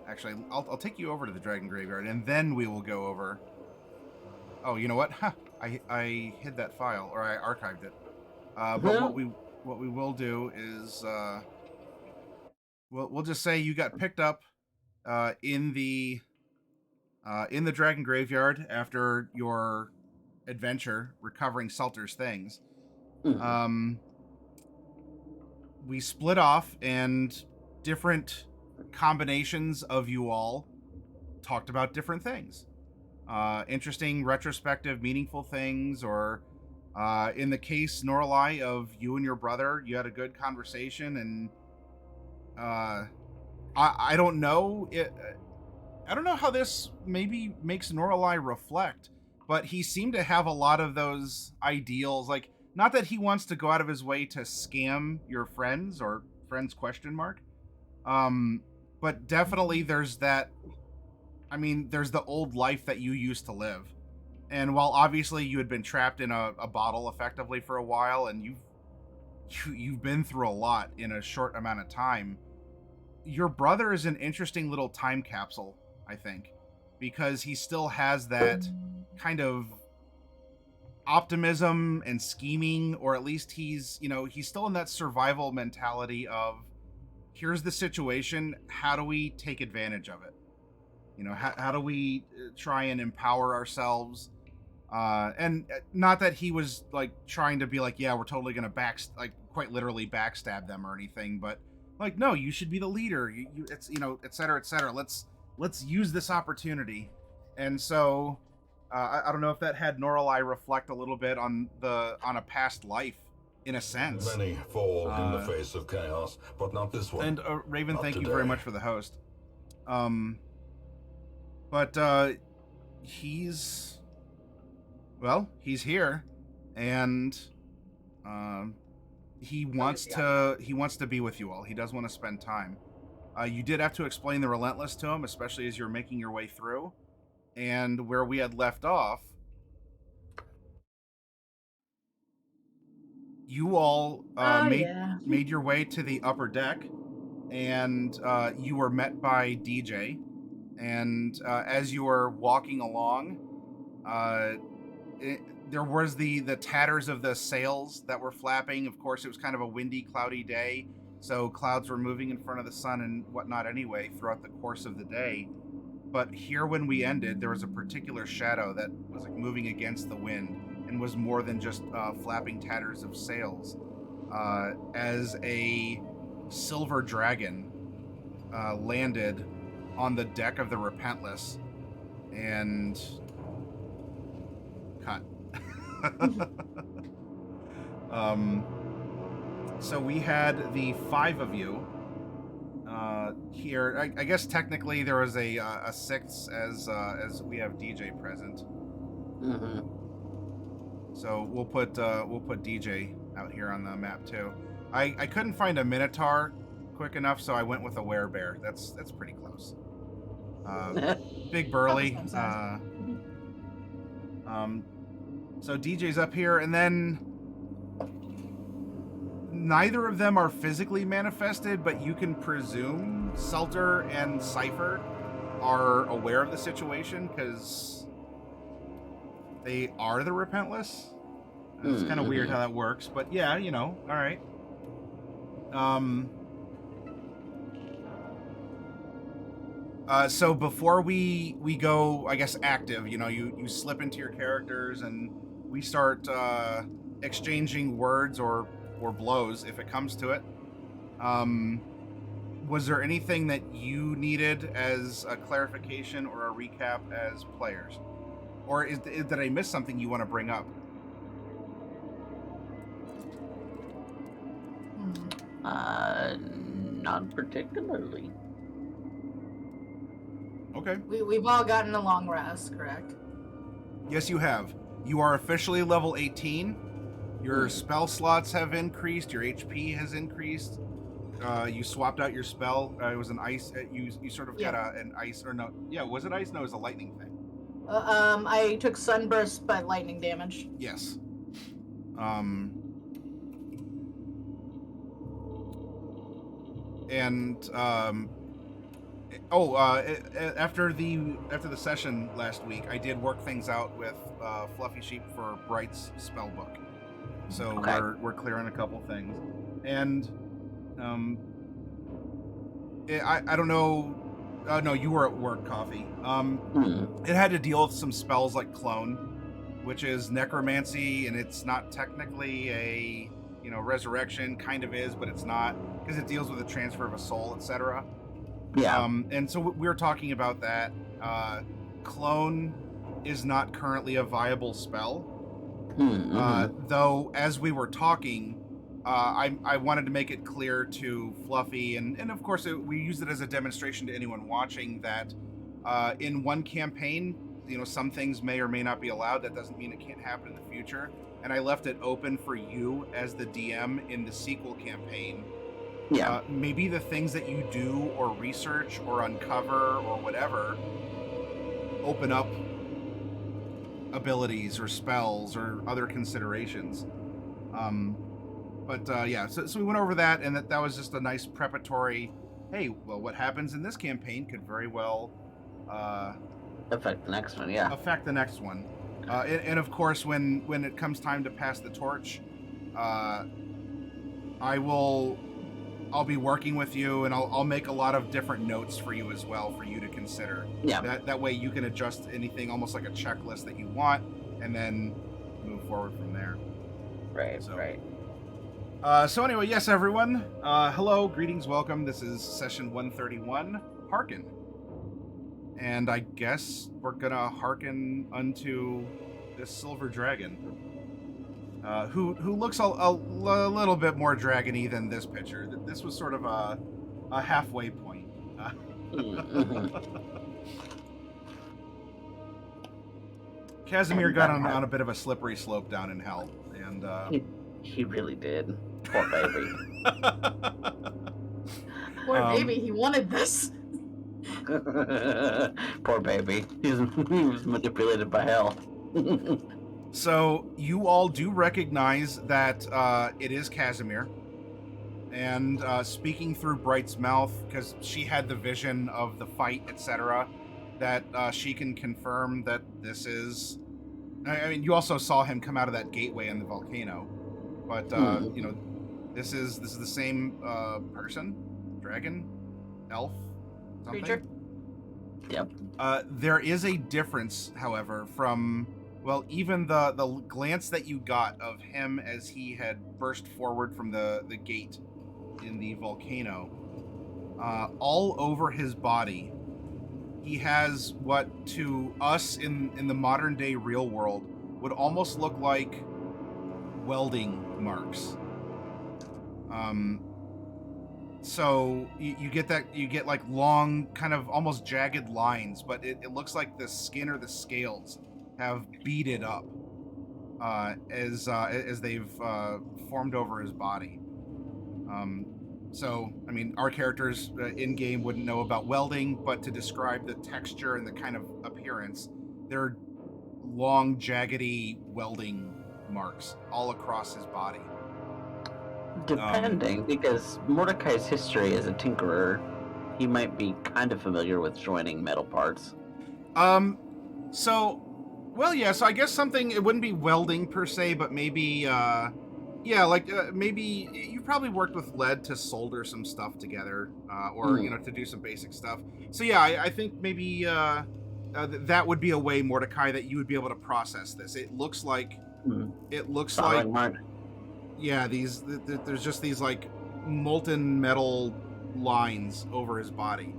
Actually, I'll take you over to the Dragon Graveyard, and then we will go over. Oh, you know what? Huh, I hid that file, or I archived it. But what we will do is we'll just say you got picked up in the Dragon Graveyard after your adventure recovering Salter's things. We split off, and different combinations of you all talked about different things. Interesting, retrospective, meaningful things, or in the case, Norlai, of you and your brother, you had a good conversation, and I don't know. I don't know how this maybe makes Norlai reflect, but he seemed to have a lot of those ideals. Like, not that he wants to go out of his way to scam your friends, or friends question mark. But definitely there's that. I mean, there's the old life that you used to live. And while obviously you had been trapped in a bottle effectively for a while, and you've been through a lot in a short amount of time, your brother is an interesting little time capsule, I think, because he still has that kind of optimism and scheming, or at least he's still in that survival mentality of, here's the situation, how do we take advantage of it? How do we try and empower ourselves? And not that he was like trying to be like, yeah, we're totally gonna quite literally backstab them or anything, but like, no, you should be the leader. It's et cetera, et cetera. Let's use this opportunity. And so, I don't know if that had Norlai reflect a little bit on a past life, in a sense. Many fall in the face of chaos, but not this one. And Raven, not thank today. you very much for the host. But he's here, and he wants to be with you all. He does want to spend time. You did have to explain the Relentless to him, especially as you're making your way through. And where we had left off, you all made your way to the upper deck, and you were met by DJ. And as you were walking along, there was the tatters of the sails that were flapping. Of course, it was kind of a windy, cloudy day, so clouds were moving in front of the sun and whatnot anyway throughout the course of the day. But here, when we ended, there was a particular shadow that was like moving against the wind and was more than just flapping tatters of sails. As a silver dragon landed on the deck of the Repentless, and cut. So we had the 5 of you here. I guess technically there was a 6th as we have DJ present. So we'll put DJ out here on the map too. I couldn't find a Minotaur quick enough, so I went with a werebear. That's pretty close. Big burly. So DJ's up here, and then neither of them are physically manifested, but you can presume Salter and Cypher are aware of the situation because they are the Repentless. It's kind of weird how that works, but yeah, all right. So before we go, I guess, active, you slip into your characters and we start exchanging words or blows if it comes to it. Was there anything that you needed as a clarification or a recap as players? Or did I miss something you want to bring up? Not particularly. Okay. We've all gotten a long rest, correct? Yes, you have. You are officially level 18. Your spell slots have increased. Your HP has increased. You swapped out your spell. It was an ice. You sort of got an ice, or no? Yeah, was it ice? No, it was a lightning thing. I took sunburst by lightning damage. Yes. And After the session last week, I did work things out with Fluffy Sheep for Bright's spell book, so Okay. we're clear on a couple things, and I don't know. No, you were at work, Coffee. It had to deal with some spells like Clone, which is necromancy, and it's not technically a resurrection. Kind of is, but it's not, because it deals with the transfer of a soul, etc. Yeah. And so we were talking about that. Clone is not currently a viable spell. Though, as we were talking, I wanted to make it clear to Fluffy, and of course we used it as a demonstration to anyone watching, that in one campaign, some things may or may not be allowed. That doesn't mean it can't happen in the future. And I left it open for you as the DM in the sequel campaign. Yeah. Maybe the things that you do or research or uncover or whatever open up abilities or spells or other considerations. So we went over that, and that was just a nice preparatory, hey, well, what happens in this campaign could very well affect the next one. Yeah. affect the next one. And of course, when it comes time to pass the torch, I'll be working with you, and I'll make a lot of different notes for you as well, for you to consider. Yeah. That way you can adjust anything, almost like a checklist that you want, and then move forward from there. Right. So- Right. So anyway, yes, everyone. Hello, greetings, welcome. This is session 131, Hearken. And I guess we're gonna hearken unto this silver dragon, who looks a little bit more dragony than this picture. This was sort of a halfway point. Kazimir got on a bit of a slippery slope down in hell, and He really did. Poor baby. Poor baby, he wanted this. Poor baby. He was manipulated by hell. So you all do recognize that it is Kazimir, and speaking through Bright's mouth, because she had the vision of the fight, etc., that she can confirm that this is. I mean, you also saw him come out of that gateway in the volcano, but this is the same person, dragon, elf, something. Creature. Yep. There is a difference, however, from, well, even the glance that you got of him as he had burst forward from the gate in the volcano. All over his body, he has what to us in the modern day real world would almost look like welding marks. So you get like long, kind of almost jagged lines, but it looks like the skin or the scales have beaded up as they've formed over his body. So, I mean, our characters in-game wouldn't know about welding, but to describe the texture and the kind of appearance, they're long, jaggedy welding marks all across his body. Depending, because Mordecai's history as a tinkerer, he might be kind of familiar with joining metal parts. So I guess something, it wouldn't be welding per se, but maybe, maybe you probably worked with lead to solder some stuff together, or, to do some basic stuff. So yeah, I think maybe, that would be a way, Mordecai, that you would be able to process this. It looks like, Solid mark. yeah, there's just these like molten metal lines over his body.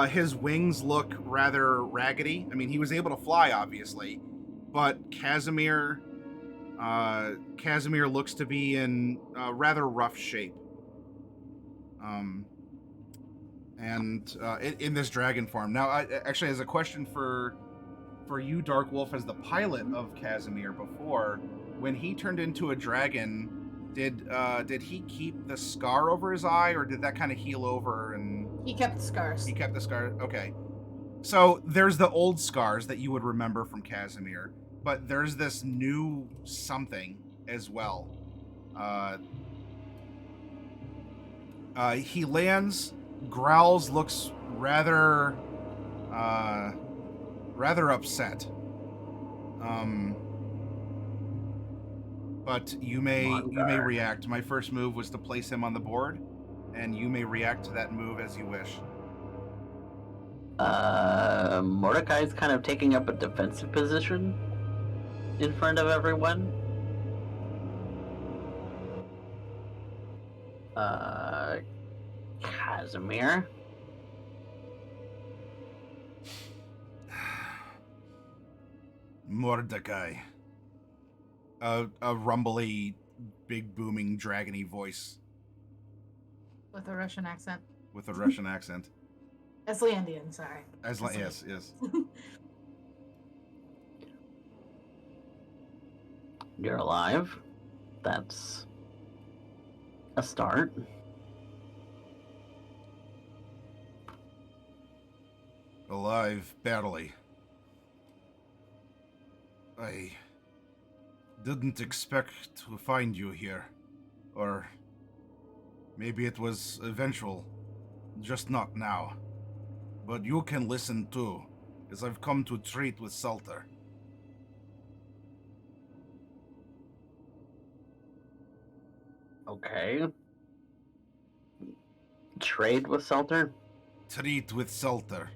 His wings look rather raggedy. I mean, he was able to fly, obviously, but Kazimir looks to be in rather rough shape. In this dragon form. Now, actually, as a question for you, Dark Wolf, as the pilot of Kazimir before, when he turned into a dragon, did he keep the scar over his eye, or did that kind of heal over? And He kept the scars. he kept the scar. Okay, so there's the old scars that you would remember from Kazimir, but there's this new something as well. He lands growls, looks rather upset. But you may react. My first move was to place him on the board, and you may react to that move as you wish. Mordecai's kind of taking up a defensive position in front of everyone. Kazimir. Mordecai. A rumbly, big, booming, dragony voice. With a Russian accent. With a Russian accent. Icelandian, sorry. Yes. You're alive. That's a start. Alive, barely. I didn't expect to find you here. Or maybe it was eventual, just not now. But you can listen too, as I've come to treat with Salter. Okay. Trade with Salter? Treat with Salter.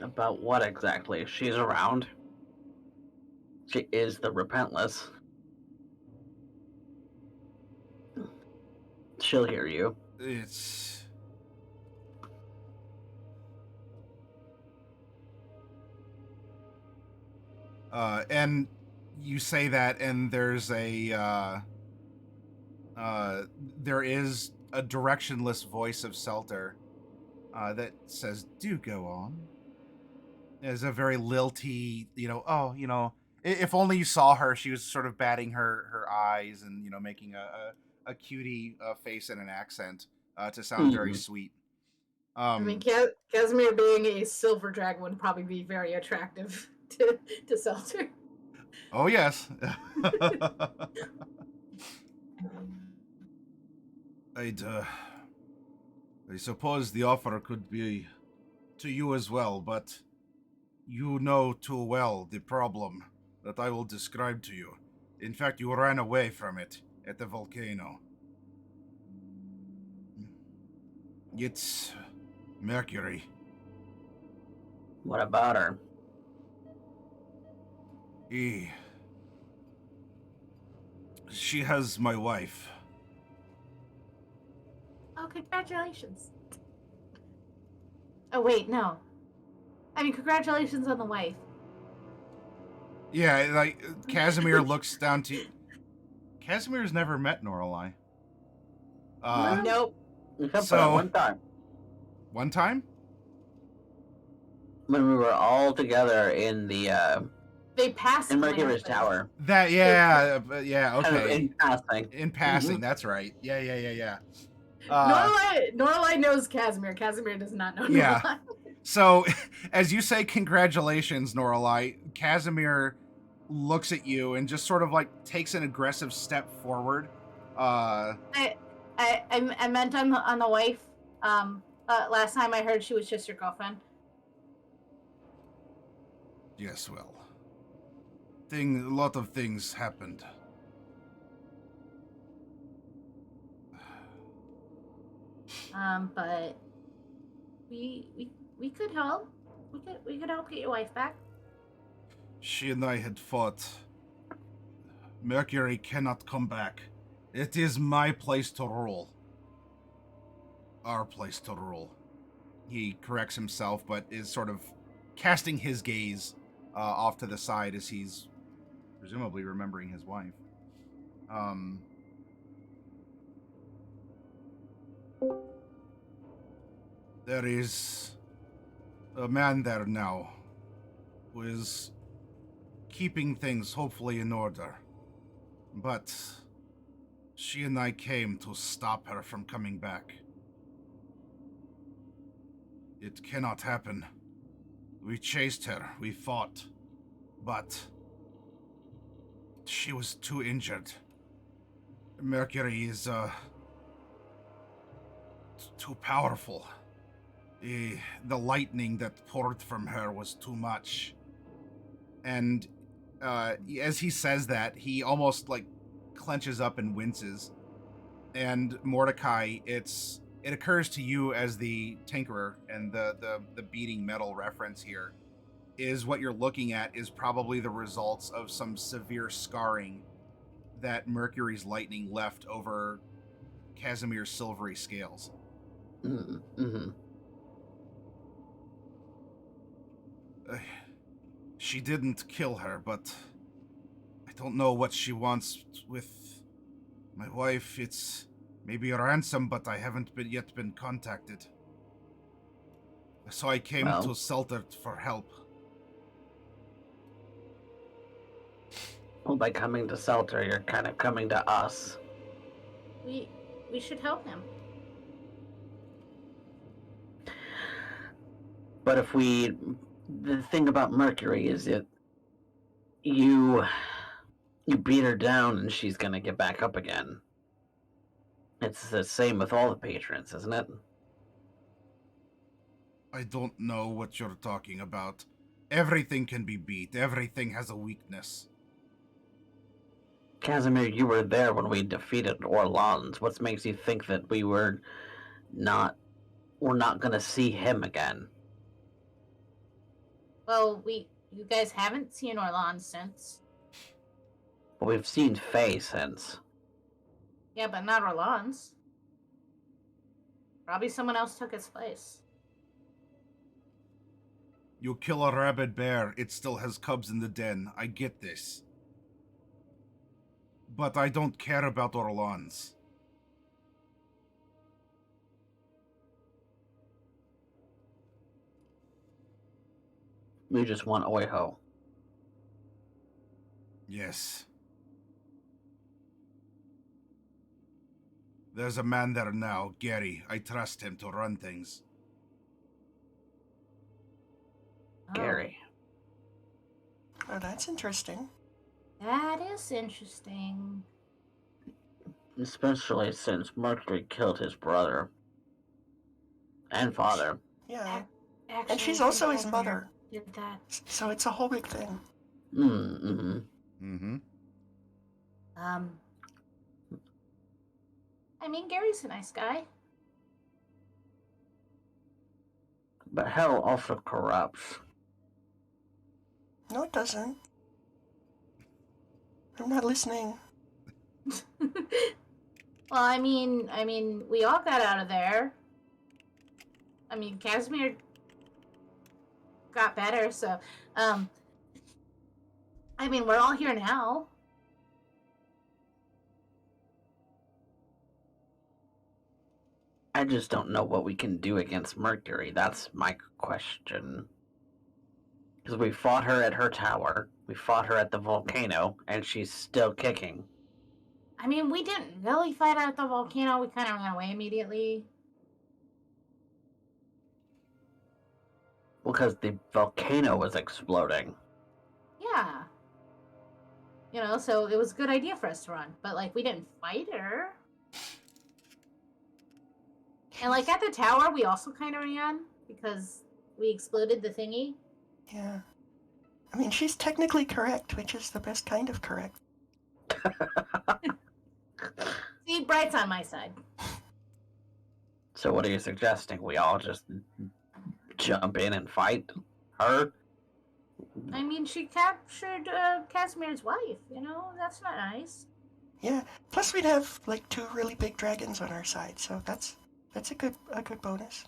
About what exactly? She's around. She is the Repentless. She'll hear you. It's... and you say that, and there's a, there is a directionless voice of Salter, that says, "Do go on." Is a very lilty, if only you saw her, she was sort of batting her eyes and, making a cutie face and an accent to sound very sweet. I mean, Kazimir being a silver dragon would probably be very attractive to Salter. Oh, yes. I suppose the offer could be to you as well, but you know too well the problem that I will describe to you. In fact, you ran away from it at the volcano. It's Merkuri. What about her? She has my wife. Oh, congratulations. Oh, wait, no. I mean, congratulations on the wife. Yeah, like, Kazimir looks down to... Kazimir's never met Noralai. Nope. Except So- for one time. One time? When we were all together in the, They passed in my Mercury's husband. tower. That, yeah, okay. Kind of in passing. In passing, that's right. Yeah. Noralai knows Kazimir. Kazimir does not know Yeah. Noralai. So, as you say, congratulations, Noralai, Kazimir looks at you and just sort of like takes an aggressive step forward. I meant on the wife. Last time I heard she was just your girlfriend. Yes, well, a lot of things happened. But we could help. We could help get your wife back. She and I had fought. Merkuri cannot come back. It is my place to rule. Our place to rule. He corrects himself, but is sort of casting his gaze off to the side as he's presumably remembering his wife. There is a man there now who is keeping things hopefully in order. But she and I came to stop her from coming back. It cannot happen. We chased her, we fought, but She was too injured. Merkuri is, too powerful. The lightning that poured from her was too much. And as he says that, he almost like clenches up and winces. And Mordecai, it occurs to you as the tinkerer, and the beating metal reference here is what you're looking at is probably the results of some severe scarring that Mercury's lightning left over Kazimir's silvery scales. Mm-hmm. She didn't kill her, but I don't know what she wants with my wife. It's maybe a ransom, but I haven't yet been contacted. So I came to Seltert for help. Well, by coming to Seltzer, you're kind of coming to us. We should help him. But if the thing about Merkuri is that you beat her down and she's gonna get back up again. It's the same with all the patrons, isn't it? I don't know what you're talking about. Everything can be beat. Everything has a weakness. Kazimir, you were there when we defeated Orlans. What makes you think that we're not gonna see him again? Well, you guys haven't seen Orlan since. But we've seen Faye since. Yeah, but not Orlan's. Probably someone else took his place. You kill a rabid bear, it still has cubs in the den. I get this. But I don't care about Orlans. We just want Oiho. Yes. There's a man there now, Gary. I trust him to run things. Gary. Oh, that's interesting. That is interesting. Especially since Merkuri killed his brother. And father. Yeah. Actually, And she's also his mother. Did that. So it's a whole big thing. Mm-hmm. Mm-hmm. I mean, Gary's a nice guy. But hell also corrupts. No, it doesn't. I'm not listening. Well, I mean, we all got out of there. I mean, Kazimir got better, so, I mean, we're all here now. I just don't know what we can do against Merkuri. That's my question. Because we fought her at her tower, we fought her at the volcano, and she's still kicking. I mean, we didn't really fight at the volcano. We kind of ran away immediately. Because the volcano was exploding. Yeah. You know, so it was a good idea for us to run. But, like, we didn't fight her. And, like, at the tower, we also kind of ran because we exploded the thingy. Yeah. I mean, she's technically correct, which is the best kind of correct. See, Bright's on my side. So what are you suggesting? We all just jump in and fight her? I mean, she captured Kasimir's wife, you know? That's not nice. Yeah. Plus, we'd have like 2 really big dragons on our side, so that's a good bonus.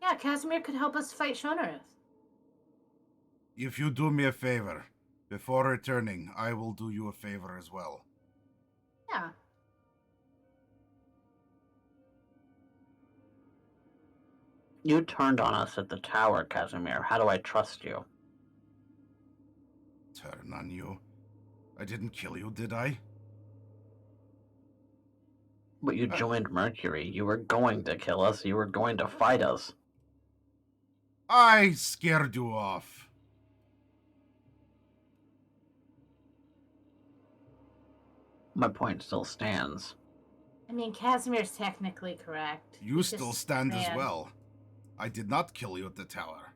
Yeah, Kazimir could help us fight Sho'neuroth. If you do me a favor, before returning, I will do you a favor as well. Yeah. You turned on us at the tower, Kazimir. How do I trust you? Turn on you? I didn't kill you, did I? But you joined Merkuri. You were going to kill us. You were going to fight us. I scared you off. My point still stands. I mean, Kazimir's technically correct. You He's still just stand as man. well. I did not kill you at the tower.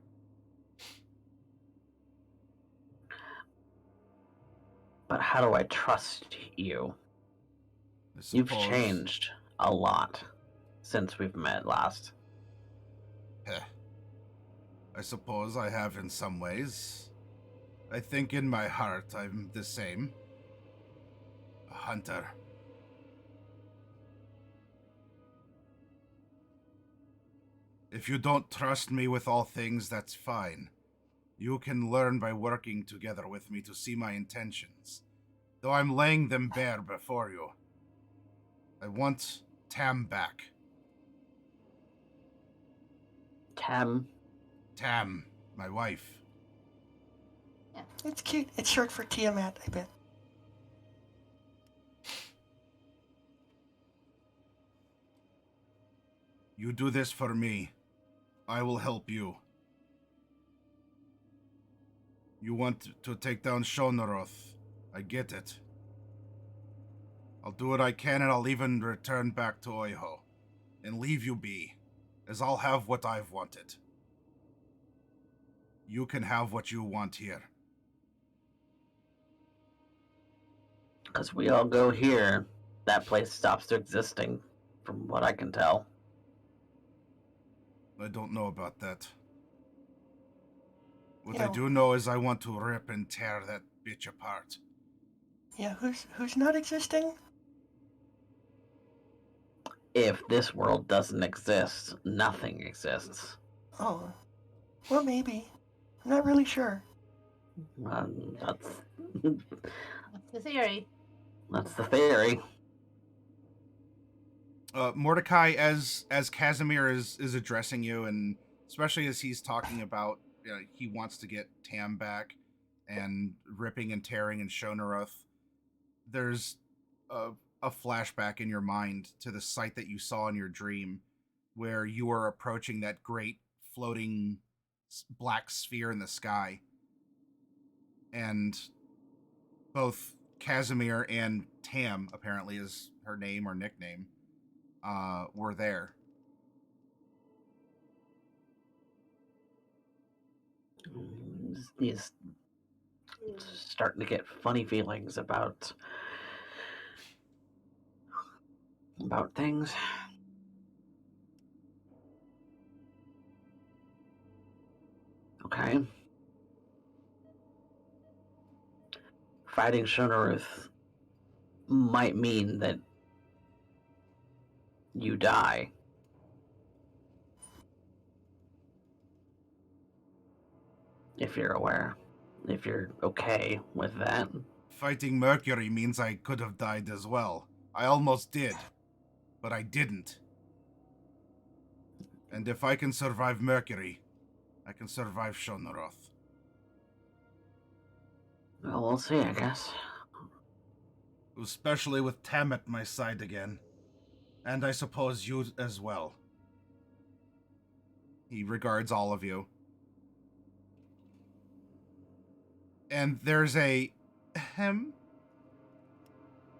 But how do I trust you? You've changed a lot since we've met last. I suppose I have in some ways. I think in my heart I'm the same. A hunter. If you don't trust me with all things, that's fine. You can learn by working together with me to see my intentions, though I'm laying them bare before you. I want Tam back. Tam? Tam, my wife. Yeah. It's cute. It's short for Tiamat, I bet. You do this for me. I will help you. You want to take down Sho'neuroth. I get it. I'll do what I can, and I'll even return back to Oiho and leave you be, as I'll have what I've wanted. You can have what you want here. Because we all go here, that place stops existing, from what I can tell. I don't know about that. What You I know- do know is I want to rip and tear that bitch apart. Yeah, who's not existing? If this world doesn't exist, nothing exists. Oh, well, maybe. I'm not really sure. That's That's the theory. that's the theory. Mordecai, as Kazimir is addressing you, and especially as he's talking about he wants to get Tam back and ripping and tearing and Sho'neuroth, there's a flashback in your mind to the sight that you saw in your dream, where you were approaching that great floating black sphere in the sky, and both Kazimir and Tam, apparently is her name or nickname, were there. He's starting to get funny feelings about things. Okay. Fighting Sho'neuroth might mean that you die. If you're aware. If you're okay with that. Fighting Merkuri means I could have died as well. I almost did, but I didn't. And if I can survive Merkuri, I can survive Sho'neuroth. Well, we'll see, I guess. Especially with Tam at my side again. And I suppose you as well. He regards all of you. And there's a hem.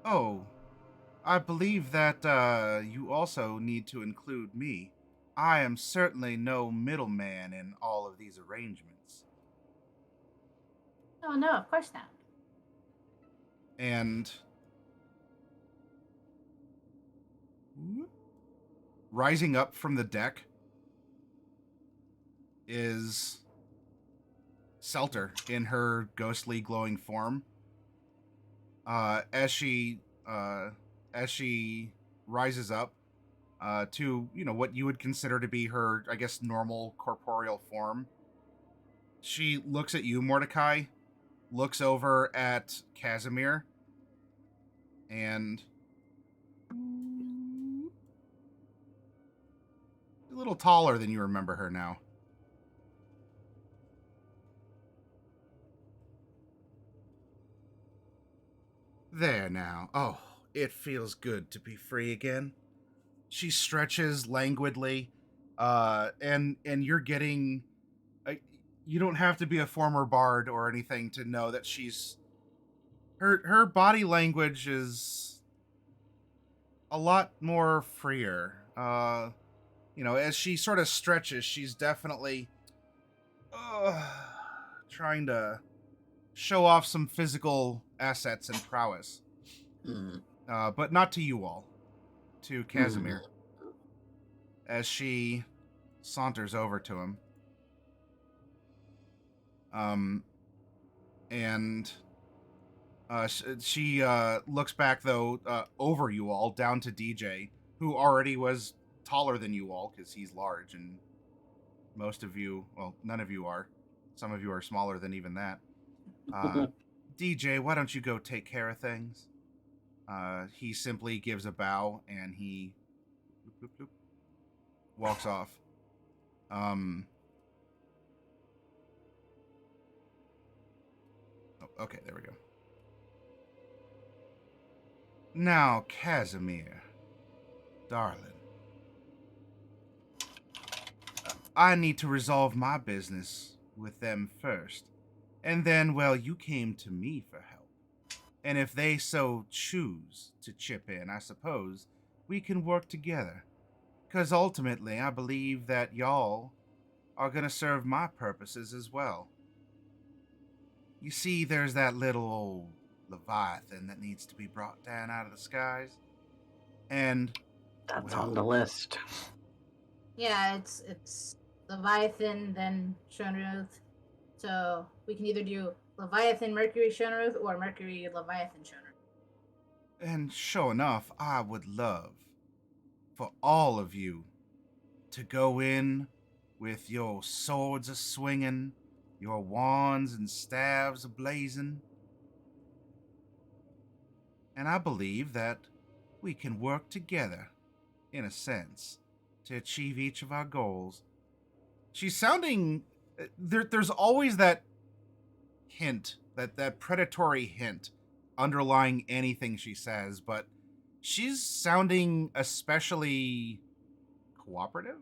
Oh, I believe that you also need to include me. I am certainly no middleman in all of these arrangements. Oh no, of course not. And rising up from the deck is Selter in her ghostly glowing form. As she rises up to what you would consider to be her, I guess, normal corporeal form, she looks at you, Mordecai, looks over at Kazimir, and a little taller than you remember her now. There now. Oh, it feels good to be free again. She stretches languidly, and you're getting. You don't have to be a former bard or anything to know that she's her body language is a lot more freer. As she sort of stretches, she's definitely trying to show off some physical assets and prowess. Mm. But not to you all, to Kazimir. Mm. As she saunters over to him. And she looks back, though, over you all, down to DJ, who already was taller than you all, because he's large, and most of you, well, none of you are. Some of you are smaller than even that. DJ, why don't you go take care of things? He simply gives a bow, and he walks off. Okay, there we go. Now, Kazimir, darling, I need to resolve my business with them first. And then, well, you came to me for help. And if they so choose to chip in, I suppose we can work together. Because ultimately, I believe that y'all are going to serve my purposes as well. You see, there's that little old Leviathan that needs to be brought down out of the skies. And That's well, on the list. Yeah, it's Leviathan, then Sho'neuroth. So we can either do Leviathan, Merkuri, Sho'neuroth, or Merkuri, Leviathan, Sho'neuroth. And sure enough, I would love for all of you to go in with your swords a-swinging, your wands and staves a-blazing. And I believe that we can work together, in a sense, to achieve each of our goals. She's sounding... There's always that hint, that predatory hint underlying anything she says, but she's sounding especially cooperative?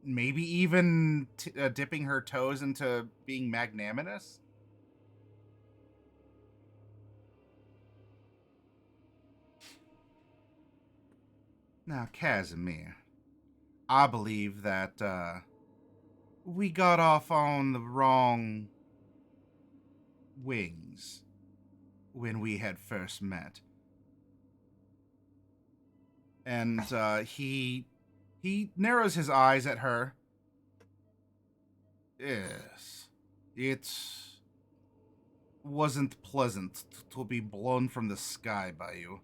Maybe even dipping her toes into being magnanimous? Now, Kazimir, I believe that we got off on the wrong wings when we had first met. And he narrows his eyes at her. Yes, it wasn't pleasant to be blown from the sky by you,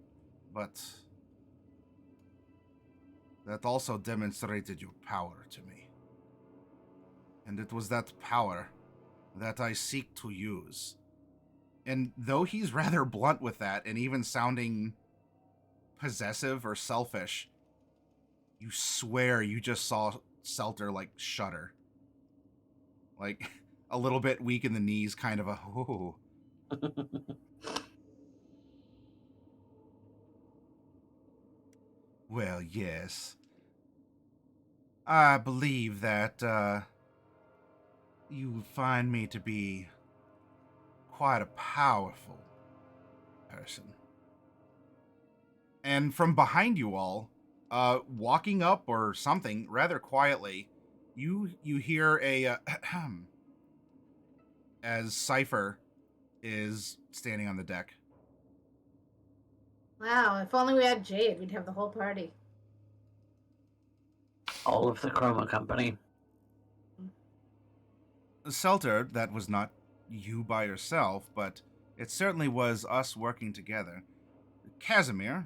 but that also demonstrated your power to me. And it was that power that I seek to use. And though he's rather blunt with that, and even sounding possessive or selfish, you swear you just saw Selter, like, shudder. Like, a little bit weak in the knees, kind of a, oh. Well, yes. I believe that, you find me to be quite a powerful person. And from behind you all, walking up or something, rather quietly, you hear a, as Cypher is standing on the deck. Wow, if only we had Jade, we'd have the whole party. All of the Chroma Company. Selter, that was not you by yourself, but it certainly was us working together. Kazimir,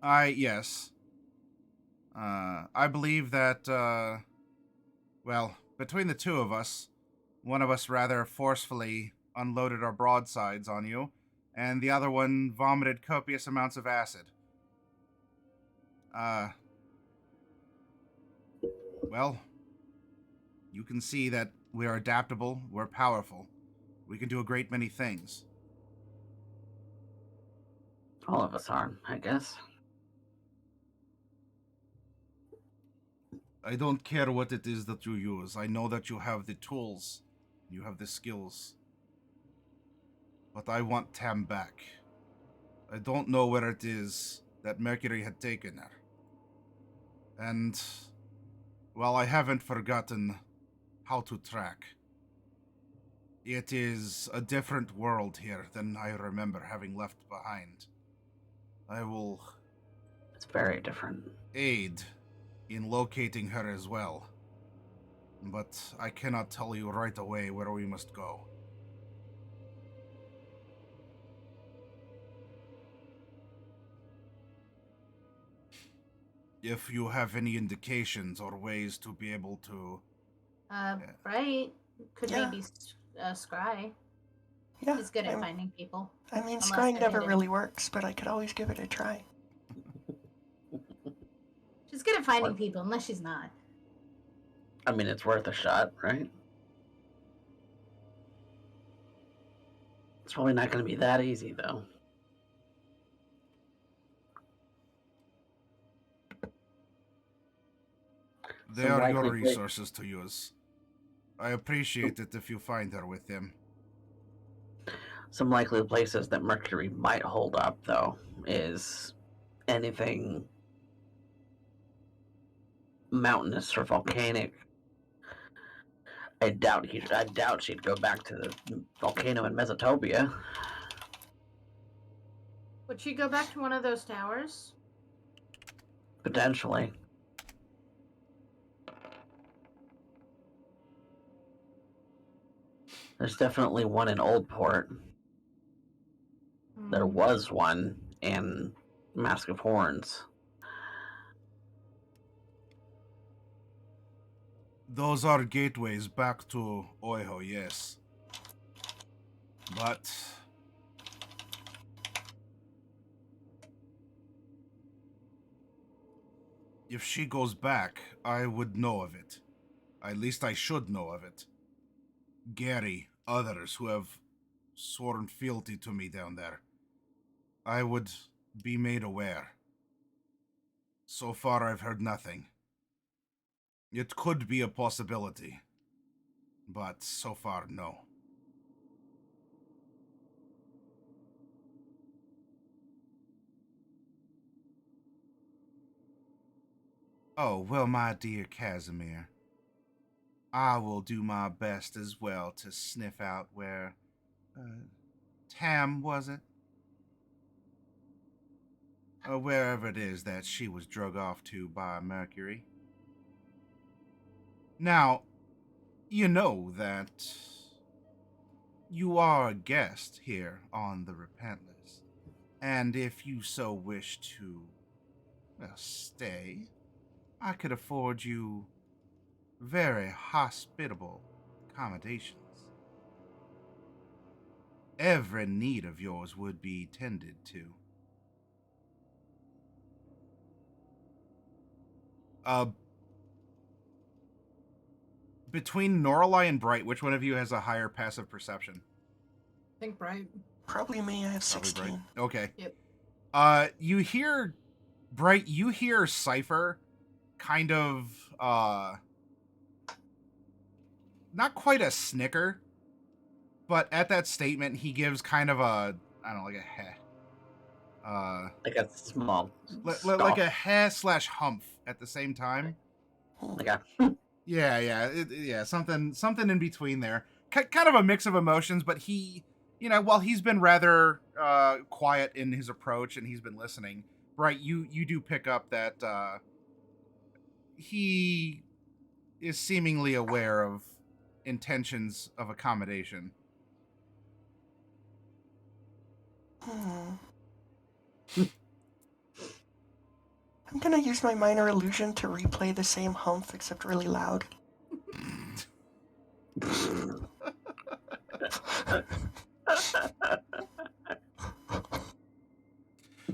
yes. I believe that, well, between the two of us, one of us rather forcefully unloaded our broadsides on you, and the other one vomited copious amounts of acid. Well, you can see that we are adaptable, we're powerful. We can do a great many things. All of us are, I guess. I don't care what it is that you use. I know that you have the tools. You have the skills. but I want Tam back. I don't know where it is that Merkuri had taken her. And, well, I haven't forgotten how to track. It is a different world here than I remember having left behind. I will It's very different. aid in locating her as well. But I cannot tell you right away where we must go. If you have any indications or ways to be able to... Right. Could Yeah. maybe scry. Yeah. He's good at finding people. I mean, Unless scrying they're never hidden. really works, but I could always give it a try. She's good at finding people, unless she's not. I mean, it's worth a shot, right? It's probably not going to be that easy, though. They Some are your likely resources to use. I appreciate it if you find her with him. Some likely places that Merkuri might hold up, though, is anything mountainous or volcanic. I doubt she'd go back to the volcano in Mesotopia. Would she go back to one of those towers? Potentially. There's definitely one in Oldport. There was one in Mask of Horns. Those are gateways back to Oiho, yes. But... if she goes back, I would know of it. At least I should know of it. Gary, others who have sworn fealty to me down there. I would be made aware. So far, I've heard nothing. It could be a possibility, but so far, no. Oh, well, my dear Kazimir, I will do my best as well to sniff out where... Tam, was it? Or wherever it is that she was drug off to by Merkuri. Now, you know that you are a guest here on the Repentless, and if you so wish to, well, stay, I could afford you very hospitable accommodations. Every need of yours would be tended to. Between Norlai and Bright, which one of you has a higher passive perception? I think Bright. Probably me, I have Probably 16. Bright. Okay. Yep. You hear, Bright, you hear Cypher kind of, not quite a snicker, but at that statement, he gives kind of a, I don't know, like a heh. Like a small... like a heh / humph at the same time. Like a... Yeah, something in between there. Kind of a mix of emotions, but he, while he's been rather quiet in his approach and he's been listening, Bright, you do pick up that he is seemingly aware of intentions of accommodation. I'm gonna use my minor illusion to replay the same humph, except really loud.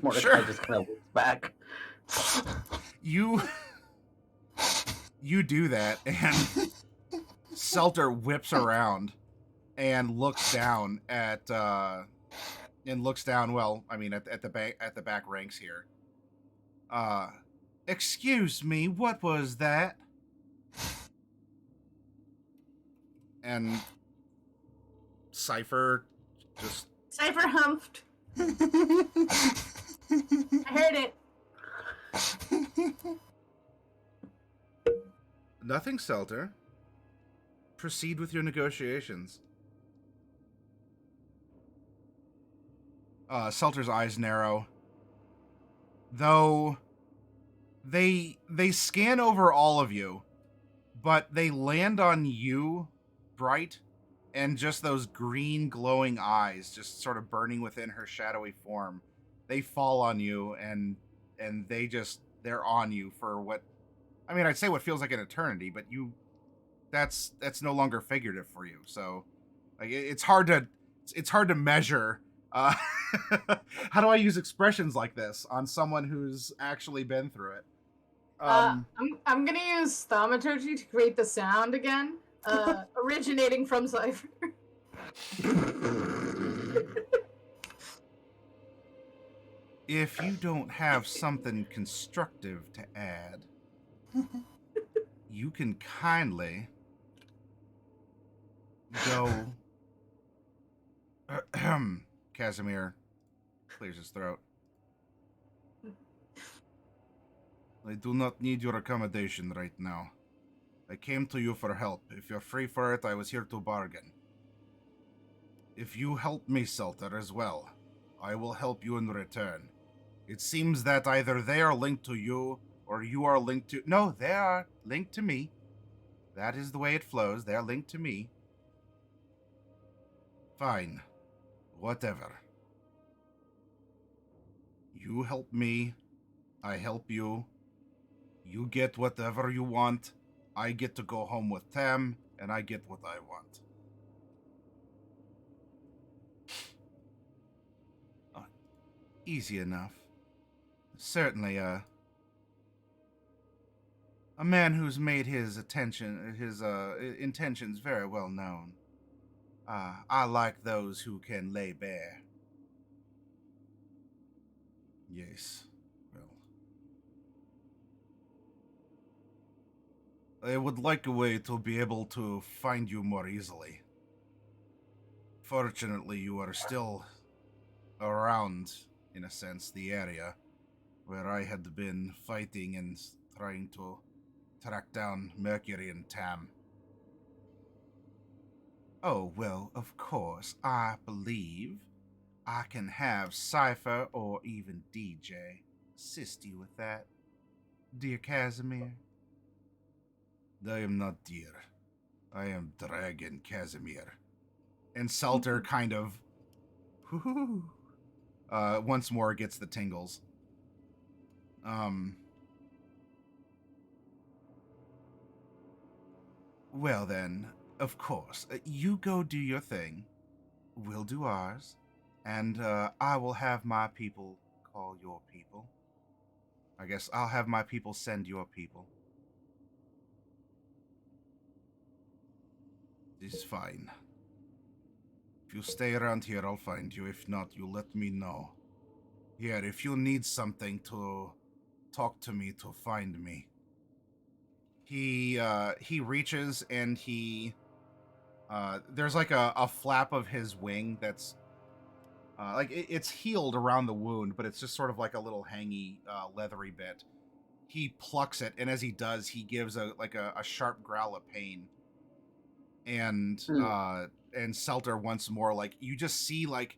Mordecai Sure. just kind of looks back. You do that, and Selter whips around and looks down at well, I mean at the back ranks here. Excuse me, what was that? And Cypher just Cypher humped. I heard it. Nothing, Selter. Proceed with your negotiations. Selter's eyes narrow. Though they scan over all of you, but they land on you, Bright, and just those green glowing eyes just sort of burning within her shadowy form. They fall on you and they're on you for what, I mean, I'd say what feels like an eternity, but that's no longer figurative for you. So like it's hard to measure how do I use expressions like this on someone who's actually been through it. I'm gonna use thaumaturgy to create the sound again, originating from Cypher. If you don't have something constructive to add, you can kindly go. Kazimir clears his throat. I do not need your accommodation right now. I came to you for help. If you're free for it, I was here to bargain. If you help me, Selter, as well, I will help you in return. It seems that either they are linked to you, or you are linked to... No, they are linked to me. That is the way it flows. They are linked to me. Fine. Whatever. You help me. I help you. You get whatever you want. I get to go home with Tam, and I get what I want. Easy enough. Certainly, a man who's made his intentions very well known. I like those who can lay bare. Yes, well. I would like a way to be able to find you more easily. Fortunately, you are still around, in a sense, the area where I had been fighting and trying to track down Merkuri and Tam. Oh, well, of course, I believe I can have Cypher or even DJ assist you with that, dear Kazimir. I am not dear. I am Dragon Kazimir. And Selter kind of once more gets the tingles. Well then, of course, you go do your thing. We'll do ours. And I will have my people call your people. I guess I'll have my people send your people. It's fine. If you stay around here, I'll find you. If not, you let me know. Here, if you need something to talk to me, to find me. He reaches and there's like a flap of his wing that's it's healed around the wound, but it's just sort of like a little hangy, leathery bit. He plucks it, and as he does, he gives a sharp growl of pain. And Selter once more, like, you just see, like,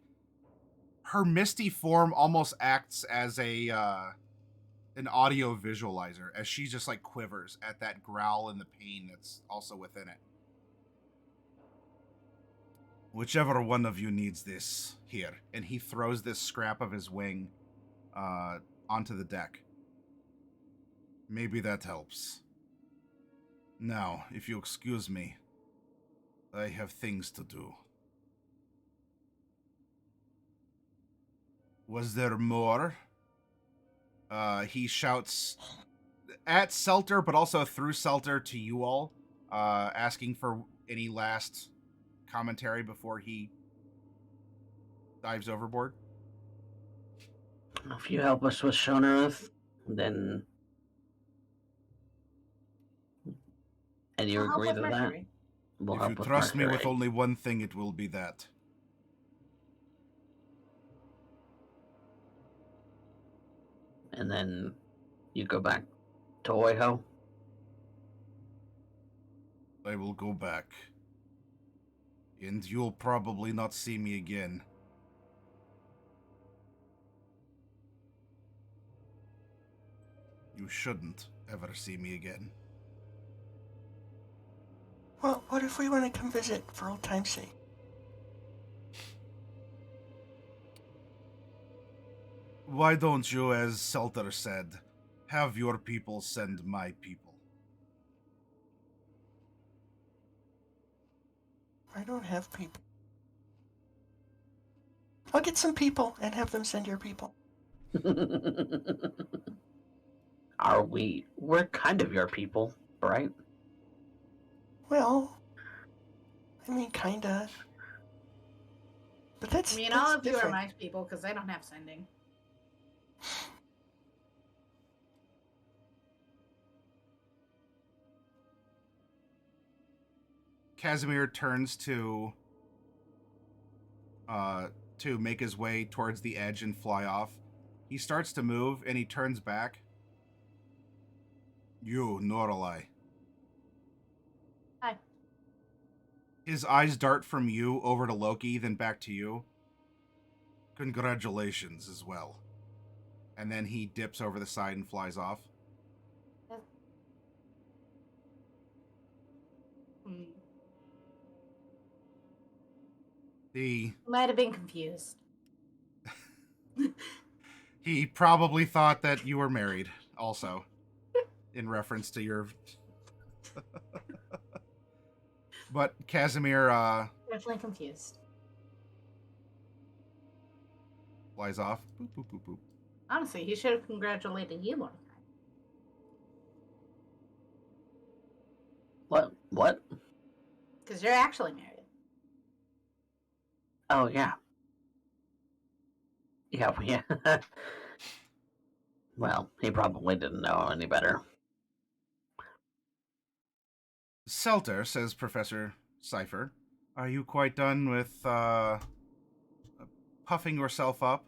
her misty form almost acts as an audio visualizer, as she just, like, quivers at that growl and the pain that's also within it. Whichever one of you needs this, here. And he throws this scrap of his wing onto the deck. Maybe that helps. Now, if you excuse me, I have things to do. Was there more? He shouts at Selter, but also through Selter to you all, asking for any last commentary before he dives overboard. If you help us with Sho'neuroth, then... And you agree to that? We'll if you trust me with only one thing, it will be that. and then you go back to Oiho. I will go back. And you'll probably not see me again. You shouldn't ever see me again. Well, what if we want to come visit for old time's sake? Why don't you, as Selter said, have your people send my people? I don't have people. I'll get some people and have them send your people. Are we? We're kind of your people, right? Well, I mean, kinda. But that's I mean, that's all of you are different. my people because I don't have sending. Kazimir turns to make his way towards the edge and fly off. He starts to move and he turns back. You, Norlai. Hi. His eyes dart from you over to Loki, then back to you. Congratulations as well. And then he dips over the side and flies off. He might have been confused. He probably thought that you were married, also, in reference to your... But Kazimir, Definitely confused. flies off. Boop, boop, boop, boop. Honestly, he should have congratulated you more. What? Because you're actually married. Oh, yeah. Yeah. Well, he probably didn't know any better. Selter, says Professor Cypher, are you quite done with puffing yourself up?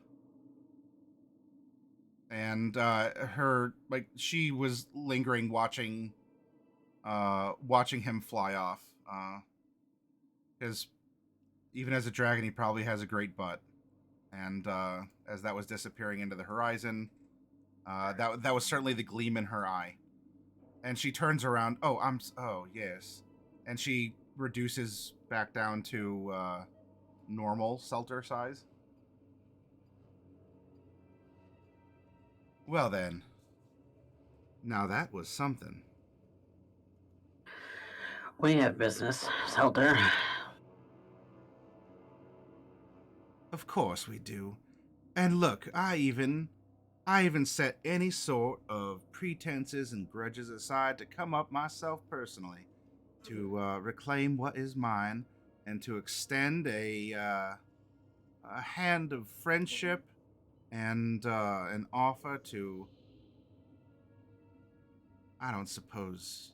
And she was lingering watching him fly off. Because even as a dragon, he probably has a great butt. And as that was disappearing into the horizon, that was certainly the gleam in her eye. And she turns around. Oh, yes. And she reduces back down to normal Selter size. Well then. Now that was something. We have business, Selter. Of course we do. And look, I even set any sort of pretenses and grudges aside to come up myself personally to reclaim what is mine and to extend a hand of friendship and an offer to... I don't suppose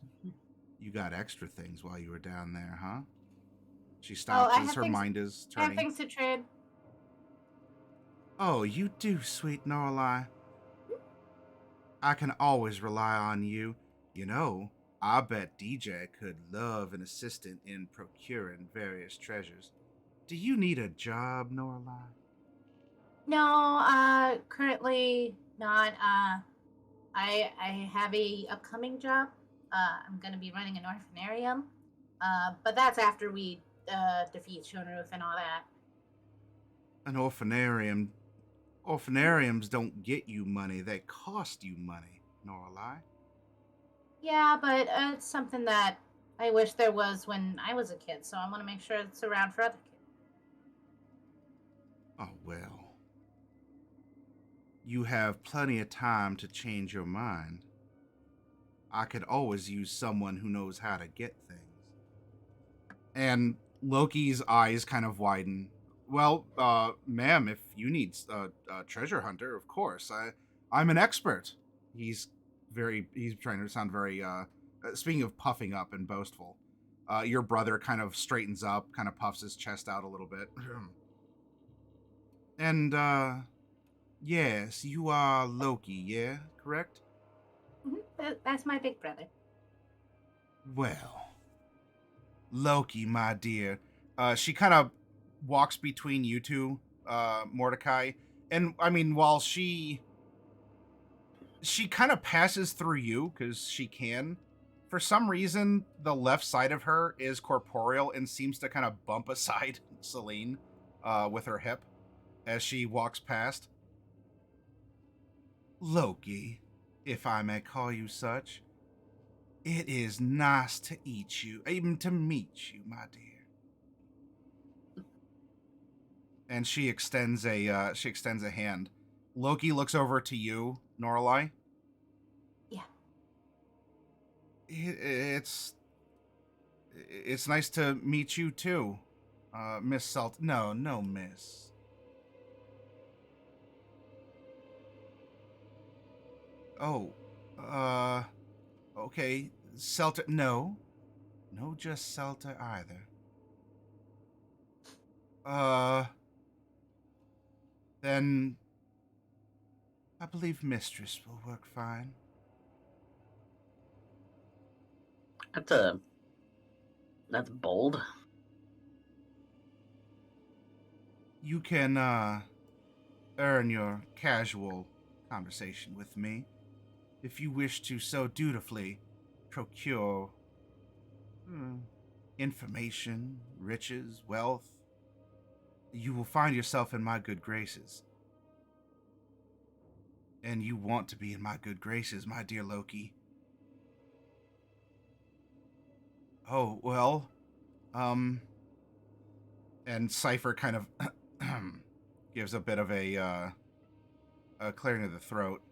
you got extra things while you were down there, huh? She stops as her mind is turning. I have things to trade. Oh, you do, sweet Norlai. I can always rely on you. You know, I bet DJ could love an assistant in procuring various treasures. Do you need a job, Norlai? No, currently not. I have a upcoming job. I'm gonna be running an orphanarium. But that's after we defeat Sho'neuroth and all that. An orphanarium? Orphanariums don't get you money, they cost you money, Norlai. Yeah, but it's something that I wish there was when I was a kid, so I want to make sure it's around for other kids. Oh, well. You have plenty of time to change your mind. I could always use someone who knows how to get things. And Loki's eyes kind of widen. Well, ma'am, if you need a treasure hunter, of course. I'm an expert. He's trying to sound very, speaking of puffing up and boastful, your brother kind of straightens up, kind of puffs his chest out a little bit. And, Yes, you are Loki, yeah? Correct? That's my big brother. Well, Loki, my dear. She kind of walks between you two, Mordecai. And, I mean, while she kind of passes through you, because she can, for some reason, the left side of her is corporeal and seems to kind of bump aside Selene with her hip as she walks past. Loki, if I may call you such, it is nice to eat you, even to meet you, my dear. And she extends a hand. Loki looks over to you, Norlai. Yeah. It's nice to meet you too, Miss Salt. No, Miss. Oh, okay, Celta. No, just Celta either. Then I believe Mistress will work fine. That's bold. You can earn your casual conversation with me if you wish to so dutifully procure information, riches, wealth. You will find yourself in my good graces. And you want to be in my good graces, my dear Loki. Oh, well, and Cypher kind of gives a bit of a clearing of the throat.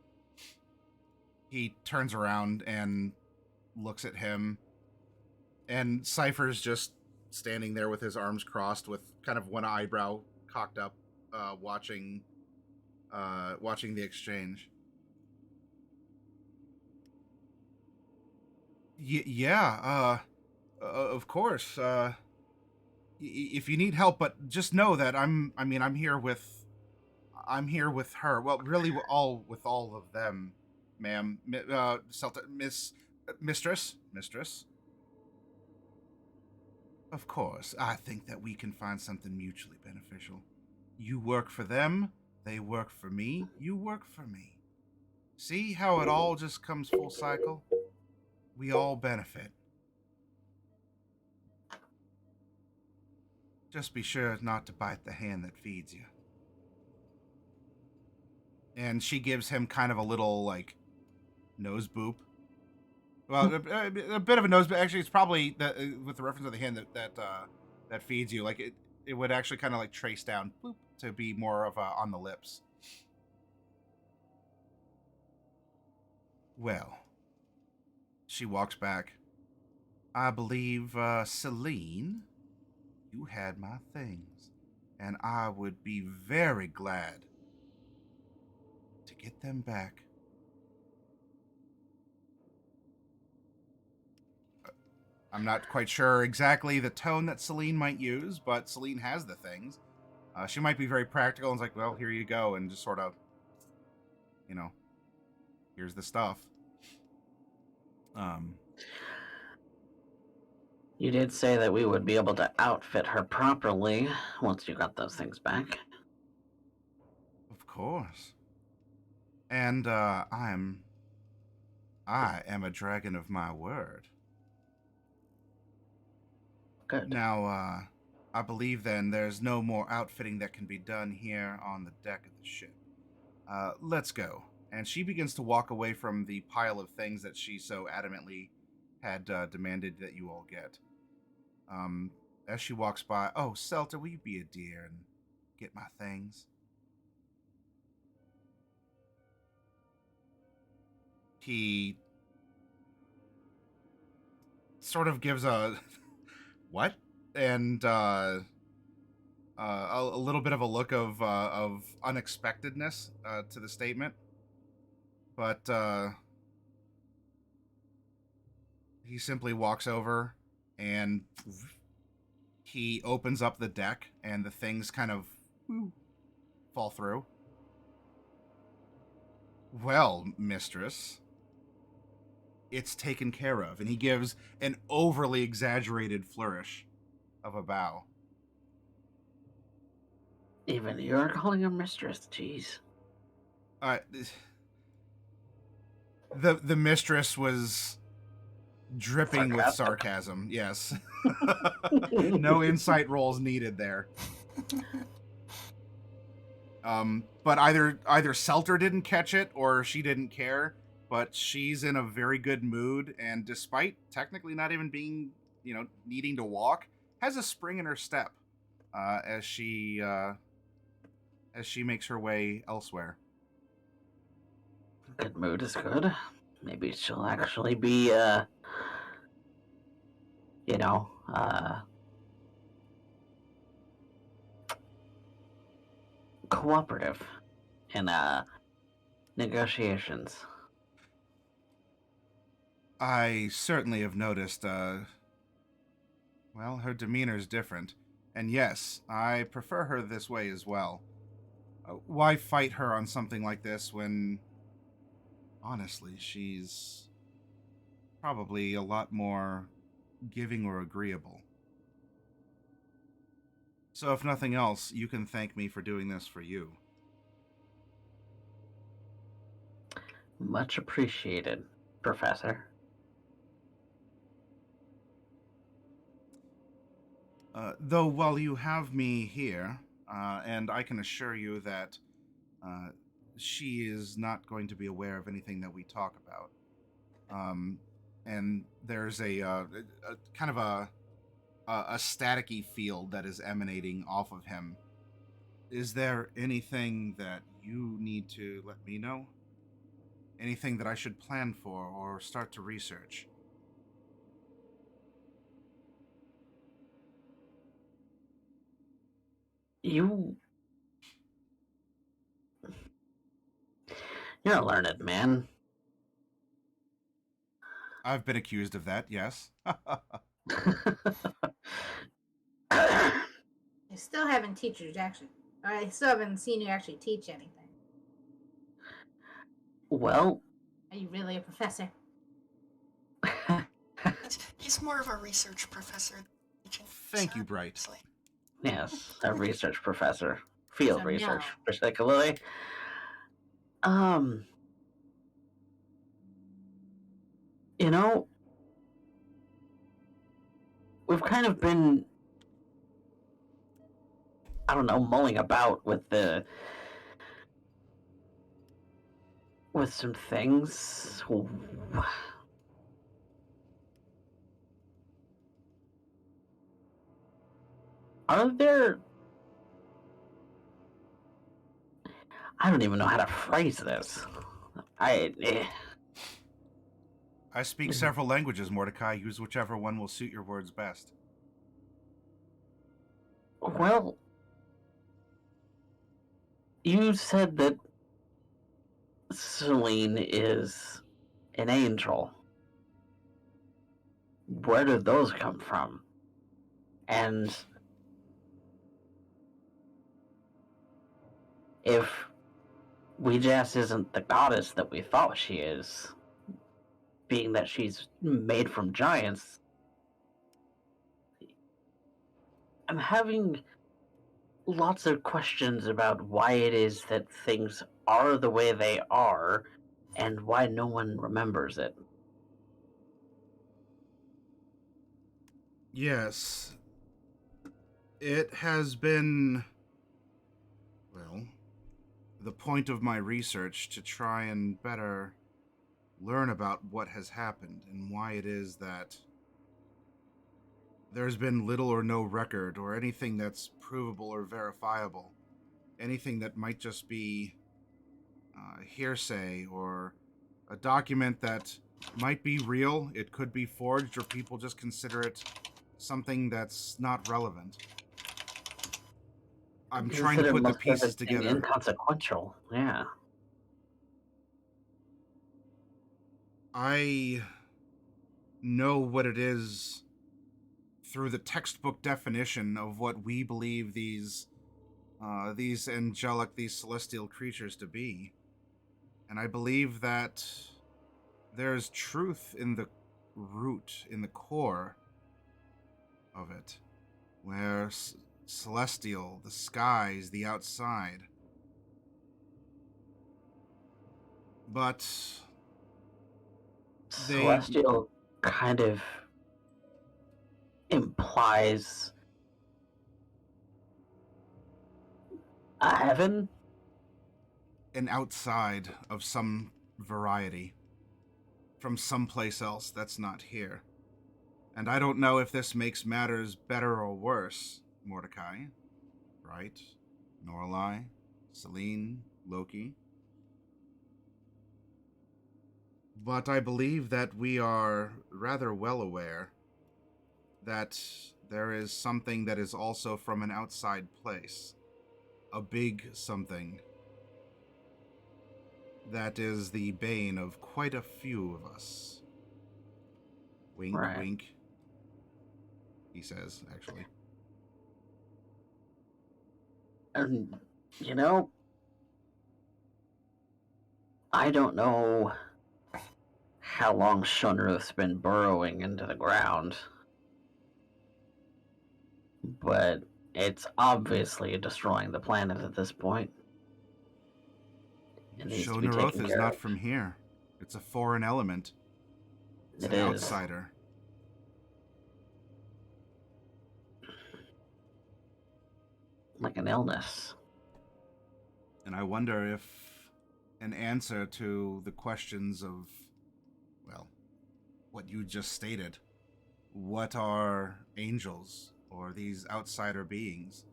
He turns around and looks at him, and Cypher's just standing there with his arms crossed, with kind of one eyebrow cocked up, watching the exchange. Yeah, of course. If you need help, but just know that I'm here with her. Well, really, with all of them, ma'am. Mistress. Of course, I think that we can find something mutually beneficial. You work for them, they work for me, you work for me. See how it all just comes full cycle? We all benefit. Just be sure not to bite the hand that feeds you. And she gives him kind of a little, like, nose boop. Well, a bit of a nose, but actually, it's probably with the reference of the hand that feeds you. Like it would actually kind of like trace down, boop, to be more of on the lips. Well, she walks back. I believe, Selene, you had my things, and I would be very glad to get them back. I'm not quite sure exactly the tone that Selene might use, but Selene has the things. She might be very practical and is like, well, here you go, and just sort of, here's the stuff. You did say that we would be able to outfit her properly once you got those things back. Of course. And I am a dragon of my word. Good. Now, I believe then there's no more outfitting that can be done here on the deck of the ship. Let's go. And she begins to walk away from the pile of things that she so adamantly had demanded that you all get. As she walks by, oh, Celta, will you be a dear and get my things? He sort of gives a what? And a little bit of a look of unexpectedness to the statement. But he simply walks over and he opens up the deck, and the things kind of fall through. Well, mistress, it's taken care of. And he gives an overly exaggerated flourish of a bow. Even you're calling her mistress, jeez. The mistress was dripping with sarcasm. Yes. No insight rolls needed there. But either Selter didn't catch it or she didn't care, but she's in a very good mood, and despite technically not even being, needing to walk, has a spring in her step as she makes her way elsewhere. Good mood is good. Maybe she'll actually be, cooperative in negotiations. I certainly have noticed, her demeanor's different. And yes, I prefer her this way as well. Why fight her on something like this when, honestly, she's probably a lot more giving or agreeable. So if nothing else, you can thank me for doing this for you. Much appreciated, Professor. Though while you have me here, and I can assure you that she is not going to be aware of anything that we talk about. And there's a kind of a staticky field that is emanating off of him. Is there anything that you need to let me know? Anything that I should plan for or start to research? You're a learned man. I've been accused of that, yes. I still haven't I still haven't seen you actually teach anything. Well, are you really a professor? He's more of a research professor. Thank you, Bright. Yes, a research professor. Field research, particularly. We've kind of been, mulling about with some things. Are there... I don't even know how to phrase this. I speak several languages, Mordecai. Use whichever one will suit your words best. Well, you said that Selene is an angel. Where did those come from? And if Ouija's isn't the goddess that we thought she is, being that she's made from giants, I'm having lots of questions about why it is that things are the way they are and why no one remembers it. Yes. It has been, the point of my research to try and better learn about what has happened and why it is that there's been little or no record or anything that's provable or verifiable. Anything that might just be hearsay or a document that might be real, it could be forged, or people just consider it something that's not relevant. I'm trying to put the pieces together. Inconsequential, yeah. I know what it is through the textbook definition of what we believe these angelic, these celestial creatures to be. And I believe that there's truth in the root, in the core of it, where celestial, the skies, the outside. But Celestial kind of implies a heaven? an outside of some variety, from someplace else that's not here. And I don't know if this makes matters better or worse, Mordecai, right? Norlai, Selene, Loki. But I believe that we are rather well aware that there is something that is also from an outside place. A big something that is the bane of quite a few of us. Wink, Right. wink, he says, actually. And, you know, I don't know how long Sho'neuroth's been burrowing into the ground, but it's obviously destroying the planet at this point. It needs to be Sho'neuroth taken is care not of. from here. It's a foreign element. It's It an is. outsider. Like an illness. And I wonder if an answer to the questions of, well, what you just stated. What are angels or these outsider beings?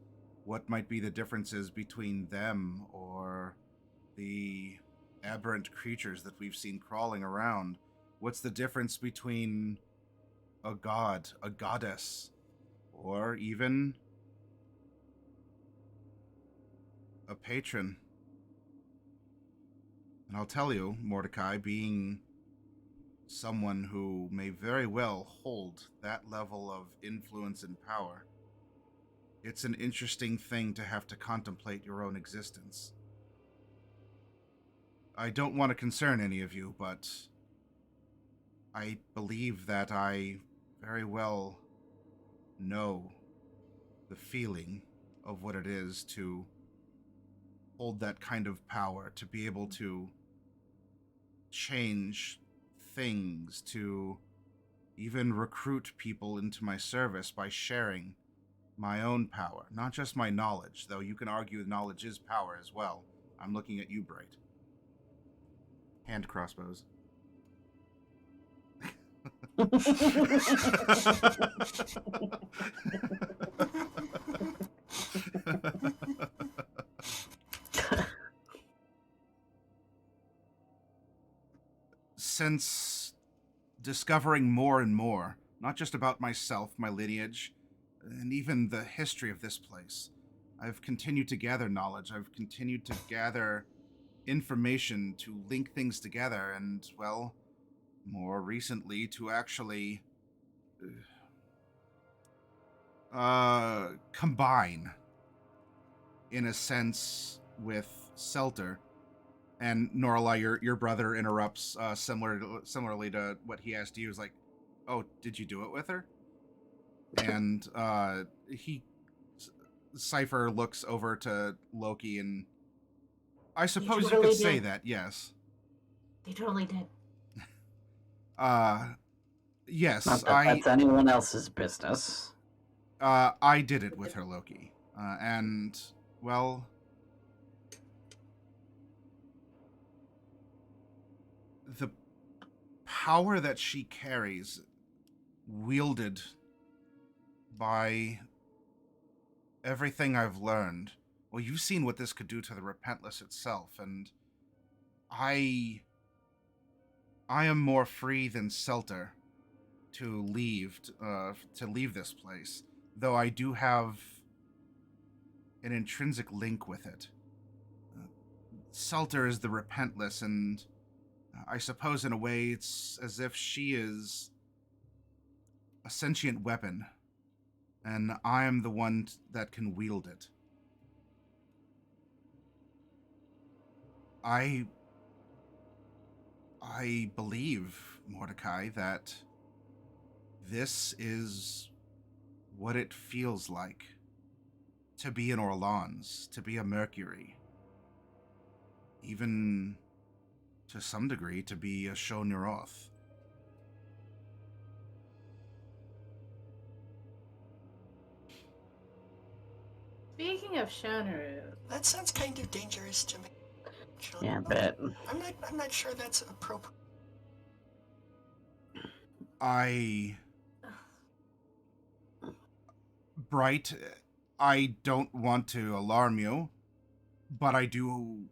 What might be the differences between them or the aberrant creatures that we've seen crawling around? What's the difference between a god, a goddess, or even a patron? And I'll tell you, Mordecai, being someone who may very well hold that level of influence and power, it's an interesting thing to have to contemplate your own existence. I don't want to concern any of you, but I believe that I very well know the feeling of what it is to hold that kind of power, to be able to change things, to even recruit people into my service by sharing my own power, not just my knowledge, though you can argue knowledge is power as well. I'm looking at you, Bright. Hand crossbows. Since discovering more and more, not just about myself, my lineage, and even the history of this place, I've continued to gather knowledge. I've continued to gather information to link things together, and, well, more recently to actually combine, in a sense, with Selter. And Norla, your brother interrupts similarly to what he asked you. Is like, oh, did you do it with her? And Cypher looks over to Loki, and I suppose you totally could say did. that, yes. They totally did. Yes, Not that that's anyone else's business. I did it with her, Loki. And, well, the power that she carries, wielded by everything I've learned. Well, you've seen what this could do to the Repentless itself, and I am more free than Selter to leave this place, though I do have an intrinsic link with it. Selter is the Repentless, and I suppose in a way it's as if she is a sentient weapon, and I am the one that can wield it. I I believe, Mordecai, that this is what it feels like to be an Orleans, to be a Mercury. Even, to some degree, to be a Sho'neuroth. Speaking of Sho'neuroth, That sounds kind of dangerous to me. Actually. Yeah, I bet. I'm not sure that's appropriate. Bright, I don't want to alarm you, but I do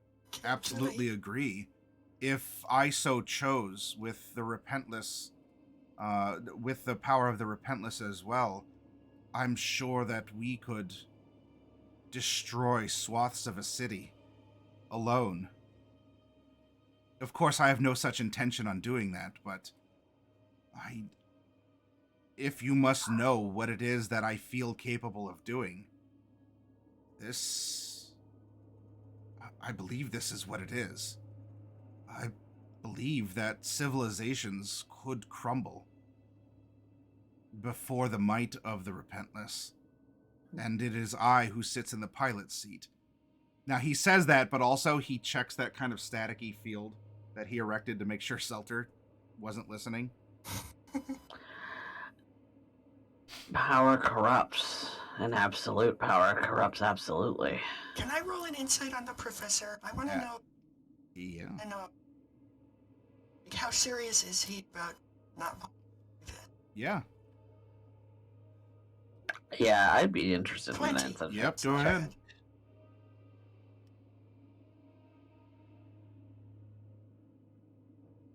absolutely agree. If I so chose, with the Repentless, with the power of the Repentless as well, I'm sure that we could destroy swaths of a city alone. Of course, I have no such intention on doing that, but if you must know what it is that I feel capable of doing, I believe this is what it is. I believe that civilizations could crumble before the might of the Repentless, and it is I who sits in the pilot's seat. Now, he says that, but also he checks that kind of staticky field that he erected to make sure Selter wasn't listening. Power corrupts, and absolute power corrupts absolutely. Can I roll an insight on the professor? I want to know. Yeah. I know. Like, how serious is he about not? Yeah. Yeah, I'd be interested 20. in that. Yep, go ahead.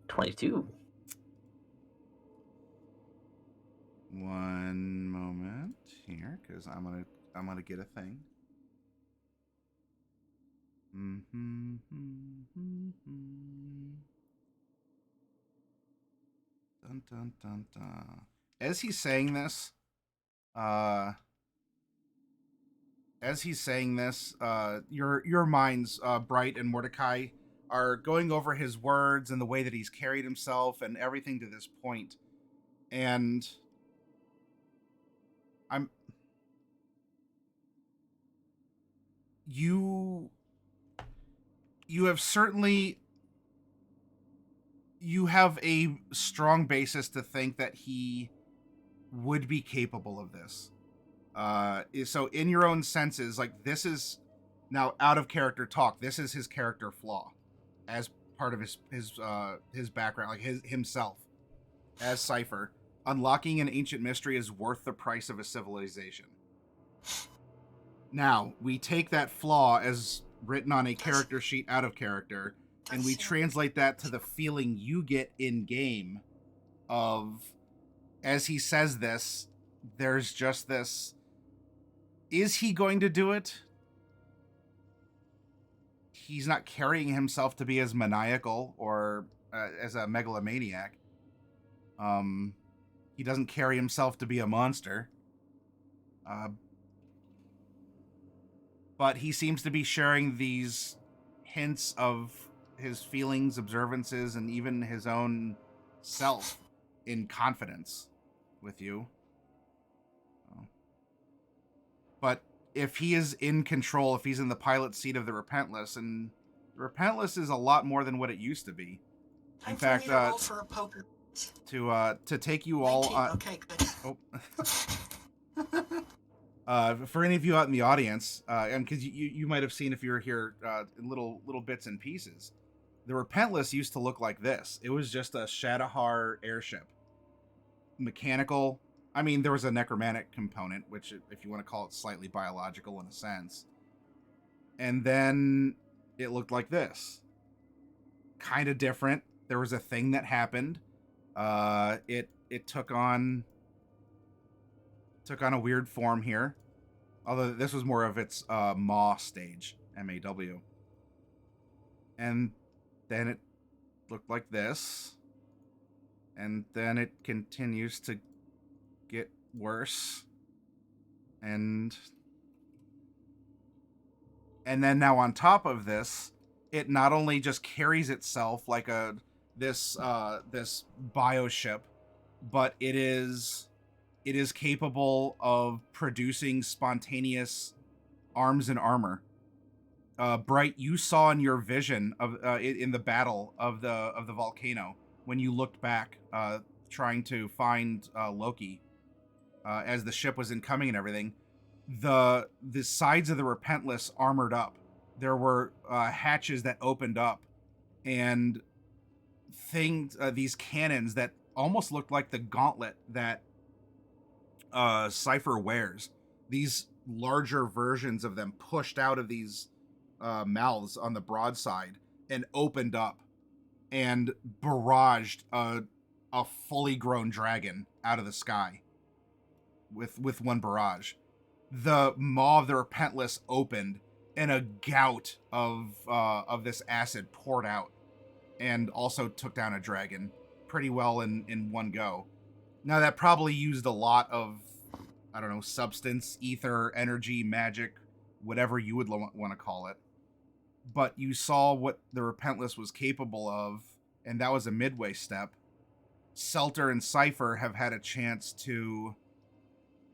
22. One moment here, because I'm gonna get a thing. Dun dun dun dun. As he's saying this, your minds, Bright and Mordecai, are going over his words and the way that he's carried himself and everything to this point. And you have certainly, you have a strong basis to think that he would be capable of this. So in your own senses, like, this is now out of character talk. This is his character flaw as part of his background, like himself as Cypher. Unlocking an ancient mystery is worth the price of a civilization. Now, we take that flaw as written on a character sheet out of character, and we translate that to the feeling you get in game of, as he says this, there's just this, is he going to do it? He's not carrying himself to be as maniacal or as a megalomaniac. He doesn't carry himself to be a monster. But he seems to be sharing these hints of his feelings, observances, and even his own self in confidence with you. But if he is in control, if he's in the pilot seat of the Repentless, and the Repentless is a lot more than what it used to be. In fact, roll for a poker. To take you all 19. Okay, good. For any of you out in the audience, and because you might have seen if you were here in little bits and pieces, the Repentless used to look like this. It was just a Shadowhar airship, mechanical. I mean, there was a necromantic component, which, if you want to call it, slightly biological in a sense. And then it looked like this, kind of different. There was a thing that happened. It took on a weird form here. Although this was more of its MAW stage, MAW. And then it looked like this. And then it continues to get worse. And then now on top of this, it not only just carries itself like a this bioship, but it is capable of producing spontaneous arms and armor. Bright, you saw in your vision of in the battle of the volcano when you looked back, trying to find Loki, as the ship was incoming and everything. The sides of the Repentless armored up. There were hatches that opened up, and things, these cannons that almost looked like the gauntlet that Cypher wears. These larger versions of them pushed out of these mouths on the broadside and opened up and barraged a fully grown dragon out of the sky with one barrage. The maw of the Repentless opened and a gout of this acid poured out and also took down a dragon pretty well in one go. Now that probably used a lot of, I don't know, substance, ether, energy, magic, whatever you would want to call it. But you saw what the Repentless was capable of, and that was a midway step. Selter and Cypher have had a chance to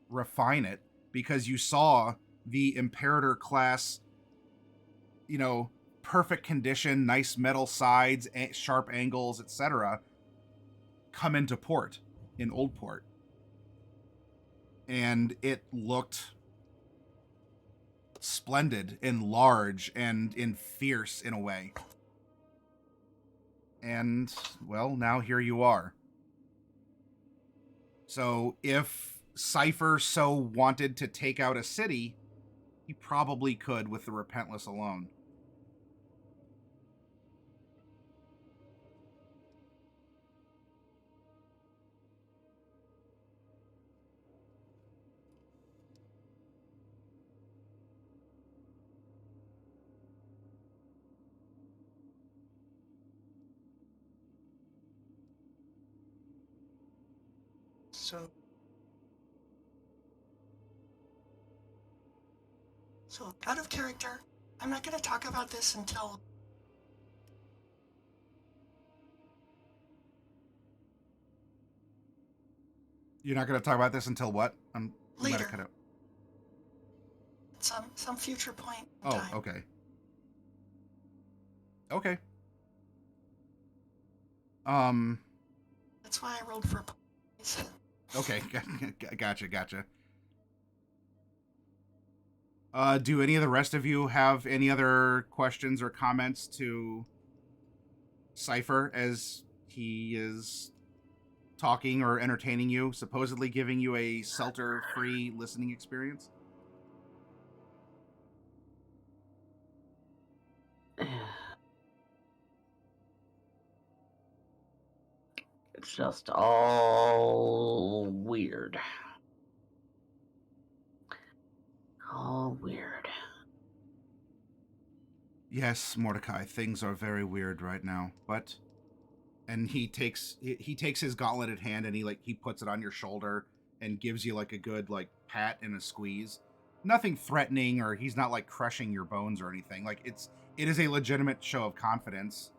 refine it, because you saw the Imperator class, perfect condition, nice metal sides, sharp angles, etc., come into port in Oldport. And it looked splendid and large and fierce in a way. And, well, now here you are. So if Cypher so wanted to take out a city, he probably could with the Repentless alone. So, out of character, I'm not going to talk about this until... You're not going to talk about this until what? Later. Cut out. Some future point in time. Okay. Okay. That's why I rolled for... Okay, gotcha. Do any of the rest of you have any other questions or comments to Cypher as he is talking or entertaining you, supposedly giving you a Selter-free listening experience? It's just all weird. All weird. Yes, Mordecai, things are very weird right now, but... And he takes his gauntleted hand and he puts it on your shoulder and gives you like a good like pat and a squeeze. Nothing threatening, or he's not like crushing your bones or anything. Like it is a legitimate show of confidence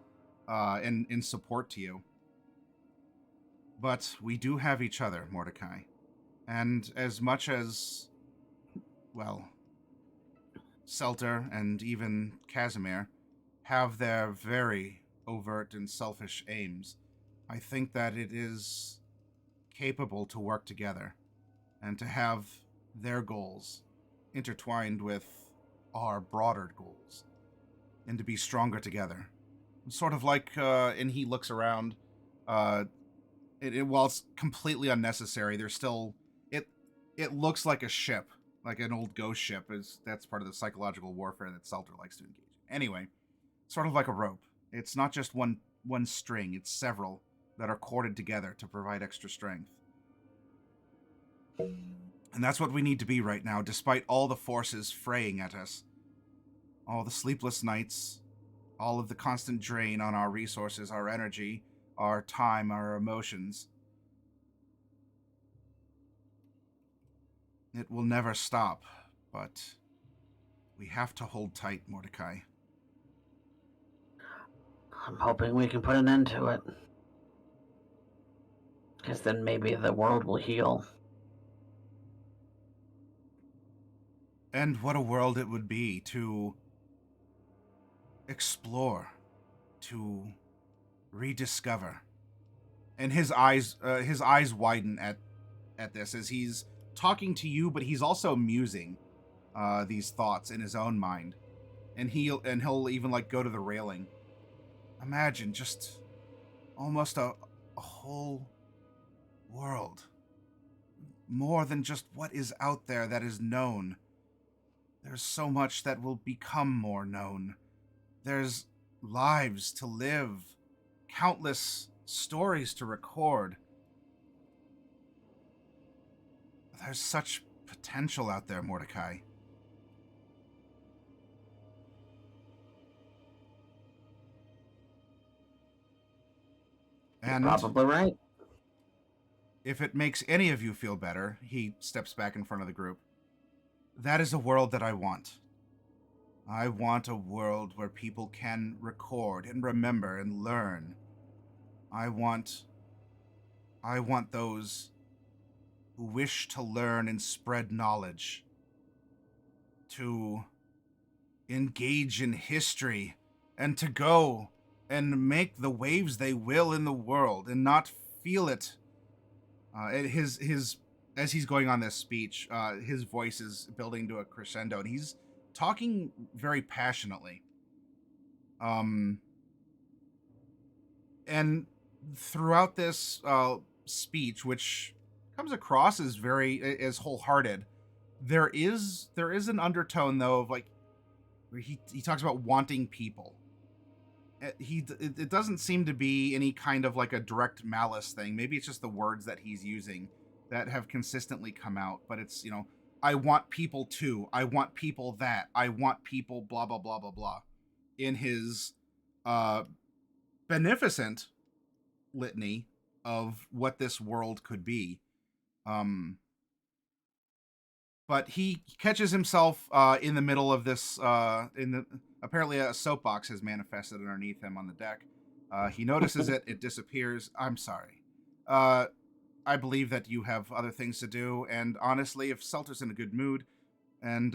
and in support to you. But we do have each other, Mordecai. And as much as, well, Selter and even Kazimir have their very overt and selfish aims, I think that it is capable to work together and to have their goals intertwined with our broader goals and to be stronger together. Sort of like, and he looks around, while it's completely unnecessary, there's still, it looks like a ship, like an old ghost ship. That's part of the psychological warfare that Selter likes to engage in. Anyway, sort of like a rope. It's not just one string, it's several that are corded together to provide extra strength. And that's what we need to be right now, despite all the forces fraying at us. All the sleepless nights, all of the constant drain on our resources, our energy, our time, our emotions. It will never stop, but we have to hold tight, Mordecai. I'm hoping we can put an end to it. Because then maybe the world will heal. And what a world it would be to explore, to rediscover. And his eyes widen at this as he's talking to you, but he's also musing these thoughts in his own mind. And he'll even like go to the railing. Imagine just almost a whole world. More than just what is out there that is known. There's so much that will become more known. There's lives to live, countless stories to record. There's such potential out there, Mordecai. And You're probably right. if it makes any of you feel better, he steps back in front of the group. That is a world that I want. I want a world where people can record and remember and learn. I want those who wish to learn and spread knowledge to engage in history and to go and make the waves they will in the world and not feel it. As he's going on this speech, his voice is building to a crescendo, and he's talking very passionately. And throughout this speech, which comes across as wholehearted, there is an undertone though of like where he talks about wanting people. It doesn't seem to be any kind of like a direct malice thing. Maybe it's just the words that he's using that have consistently come out. But it's, I want people to, I want people that, I want people blah, blah, blah, blah, blah. In his beneficent litany of what this world could be. But he catches himself in the middle of this, apparently a soapbox has manifested underneath him on the deck. He notices it. It disappears. I'm sorry. I believe that you have other things to do. And honestly, if Selter's in a good mood, and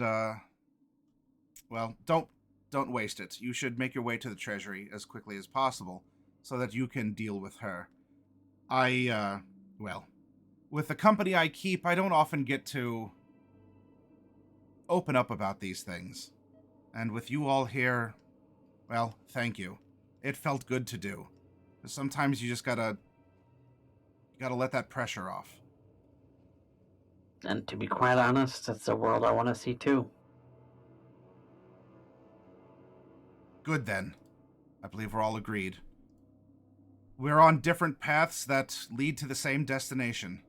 well, don't waste it. You should make your way to the treasury as quickly as possible, so that you can deal with her. Well, with the company I keep, I don't often get to open up about these things. And with you all here, well, thank you. It felt good to do. Sometimes you just gotta let that pressure off. And to be quite honest, that's a world I want to see too. Good then. I believe we're all agreed. We're on different paths that lead to the same destination.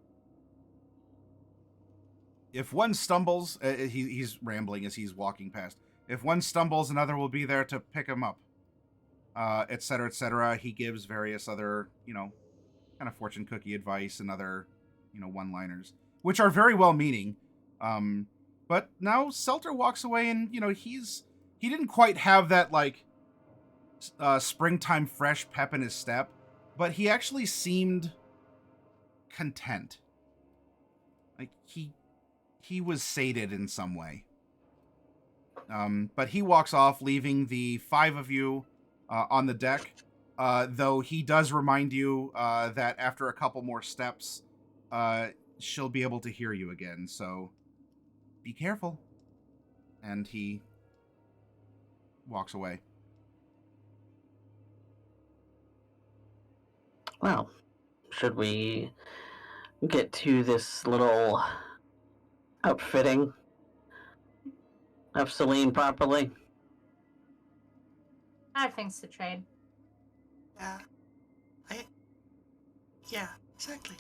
If one stumbles, he's rambling as he's walking past. If one stumbles, another will be there to pick him up, etc., etc. He gives various other, kind of fortune cookie advice and other, one-liners, which are very well-meaning. But now Selter walks away, and he didn't quite have that like springtime fresh pep in his step, but he actually seemed content. Like he was sated in some way. But he walks off, leaving the five of you on the deck, though he does remind you that after a couple more steps, she'll be able to hear you again, so be careful. And he walks away. Well, should we get to this little outfitting of Selene properly? I have things to trade. Yeah. Yeah, exactly.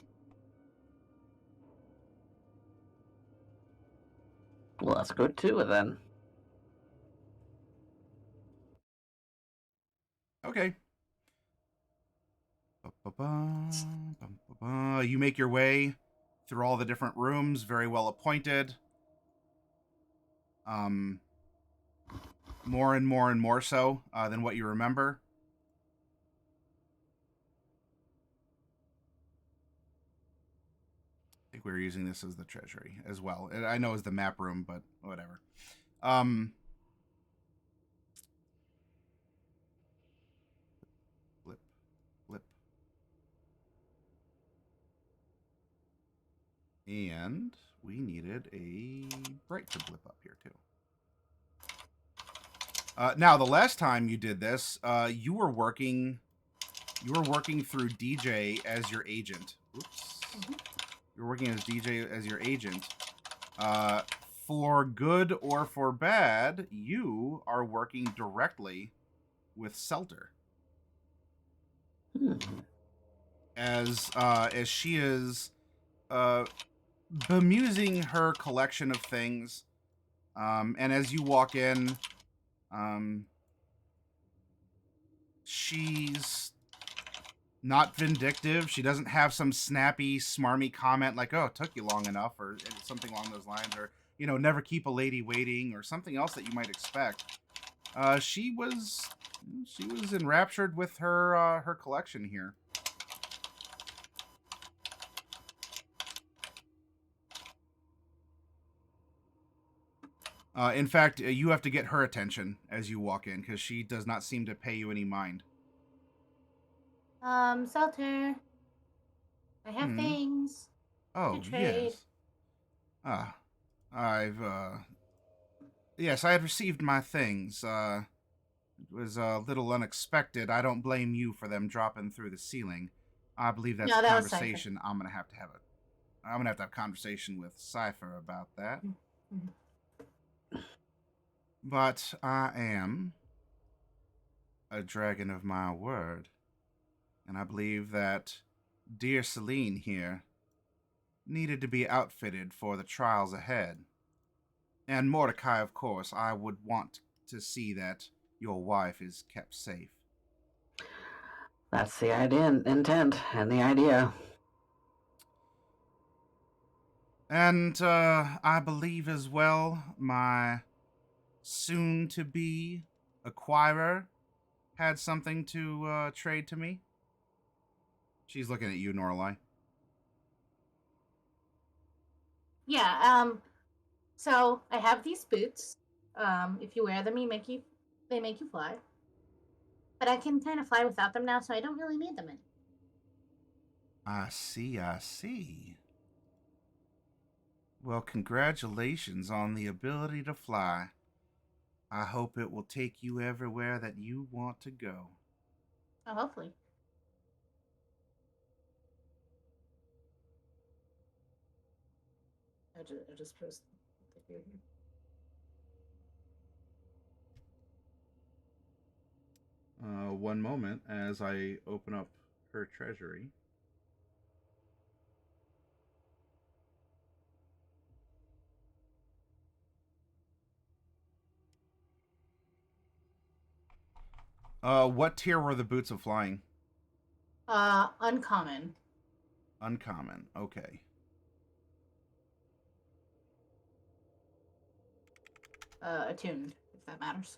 Well, let's go to it then. Okay. You make your way through all the different rooms, very well appointed. More and more and more so than what you remember. think we were using this as the treasury as well. I know it's the map room, but whatever. Blip, blip. And we needed a bright to blip up here too. Now, the last time you did this, you were working through DJ as your agent. Oops. Mm-hmm. You were working as DJ as your agent. For good or for bad, you are working directly with Selter. As she is bemusing her collection of things, and as you walk in, she's not vindictive. She doesn't have some snappy, smarmy comment like, "Oh, it took you long enough," or something along those lines, or never keep a lady waiting, or something else that you might expect. She was enraptured with her collection here. In fact, you have to get her attention as you walk in, because she does not seem to pay you any mind. Salter, I have things to trade. Yes. Yes, I had received my things. It was a little unexpected. I don't blame you for them dropping through the ceiling. I believe that's a conversation I'm gonna have to have a conversation with Cypher about that. Mm-hmm. But I am a dragon of my word, and I believe that dear Selene here needed to be outfitted for the trials ahead. And Mordecai, of course, I would want to see that your wife is kept safe. That's the idea, intent, and the idea. And I believe as well my soon-to-be acquirer had something to trade to me. She's looking at you, Norlai. Yeah, so I have these boots. If you wear them, they make you fly. But I can kind of fly without them now, so I don't really need them anymore. I see. Well, congratulations on the ability to fly. I hope it will take you everywhere that you want to go. Oh, hopefully. I just post the here. One moment as I open up her treasury. What tier were the boots of flying? Uncommon. Uncommon. Okay. Attuned, if that matters.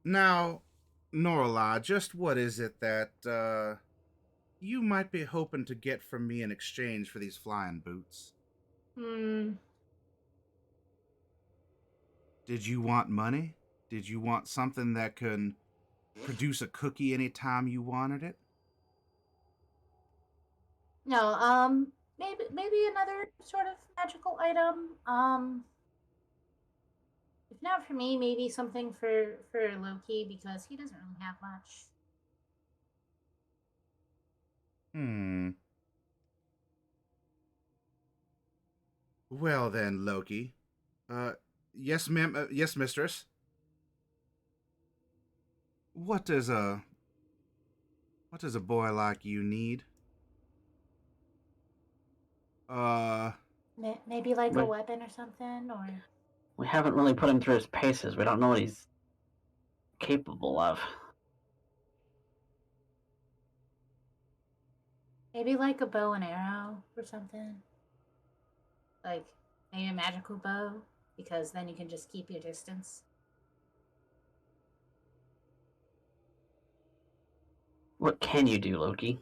Now, Norla, just what is it that you might be hoping to get from me in exchange for these flying boots? Did you want money? Did you want something that can produce a cookie anytime you wanted it? No, maybe another sort of magical item. If not for me, maybe something for Loki, because he doesn't really have much. Well then, Loki. Yes, ma'am. Yes, mistress. What does a boy like you need? Maybe like a weapon or something, or We haven't really put him through his paces. We don't know what he's capable of. Maybe like a bow and arrow or something. Like maybe a magical bow, because then you can just keep your distance. What can you do, Loki?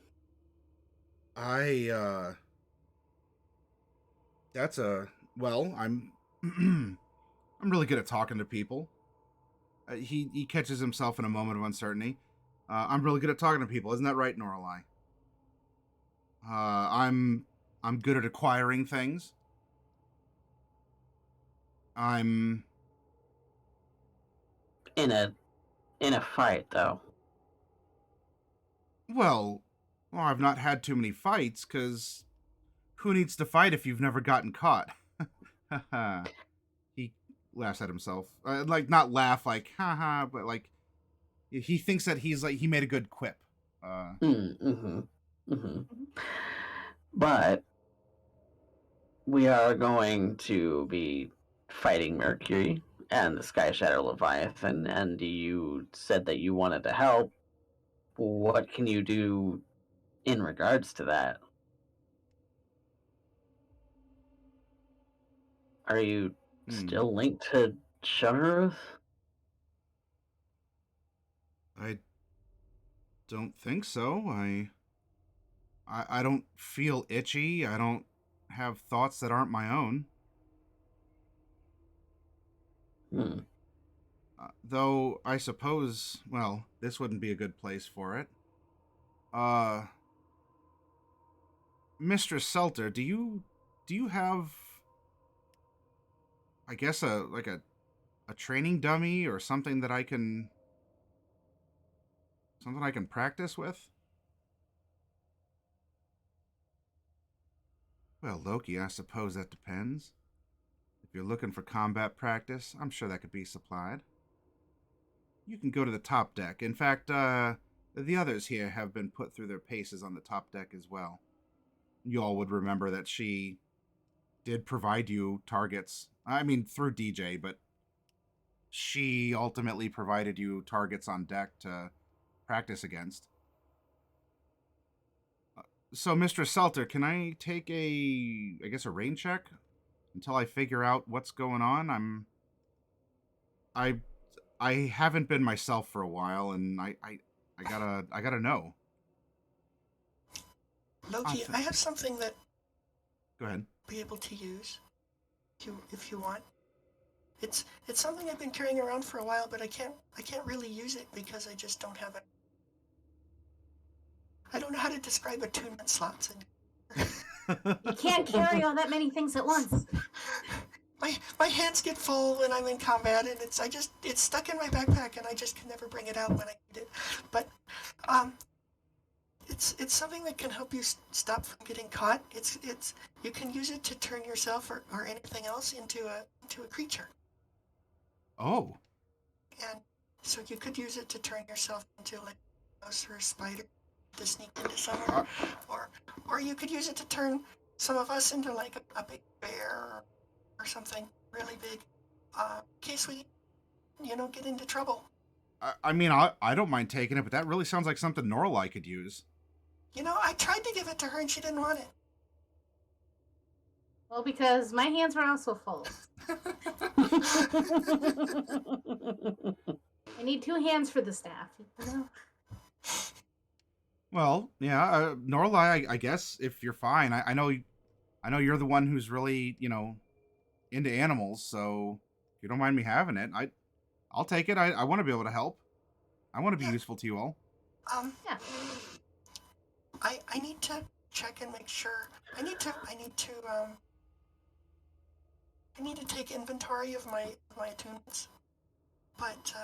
That's a well. I'm I'm really good at talking to people. He catches himself in a moment of uncertainty. I'm really good at talking to people, isn't that right, Noralai? I'm good at acquiring things. I'm In a fight, though. well. I've not had too many fights because who needs to fight if you've never gotten caught? He laughs at himself, like not laugh like haha, but like he thinks that he made a good quip. Mm-hmm. But we are going to be fighting Mercury and the Sky Shadow Leviathan, and you said that you wanted to help. What can you do in regards to that? Are you still linked to Sho'neuroth? I don't think so. I don't feel itchy. I don't have thoughts that aren't my own. Though I suppose, well, this wouldn't be a good place for it. Mistress Selter, do you have, I guess, a training dummy or something that I can practice with? Well, Loki, I suppose that depends. If you're looking for combat practice, I'm sure that could be supplied. You can go to the top deck. In fact, the others here have been put through their paces on the top deck as well. You all would remember that she did provide you targets. I mean, through DJ, but she ultimately provided you targets on deck to practice against. So, Mistress Selter, can I take I guess, a rain check until I figure out what's going on? I I haven't been myself for a while, and I gotta know. Loki, I have something that Go ahead. be able to use if you want. It's something I've been carrying around for a while, but I can't really use it because I just don't have it. I don't know how to describe attunement slots. You can't carry all that many things at once. My hands get full when I'm in combat, and it's stuck in my backpack, and I just can never bring it out when I need it. But it's something that can help you stop from getting caught. It's you can use it to turn yourself or anything else into a creature. Oh. And so you could use it to turn yourself into like a mouse or a spider to sneak into somewhere, or you could use it to turn some of us into like a big bear or something really big, in case we, get into trouble. I mean, I don't mind taking it, but that really sounds like something Norlai could use. I tried to give it to her and she didn't want it. Well, because my hands were also full. I need 2 hands for the staff. Well, yeah, Norlai, I guess if you're fine, I know you're the one who's really into animals, so if you don't mind me having it, I'll take it. I want to be able to help. I want to be useful to you all. Yeah. I need to check and make sure. I need to take inventory of my attunements, but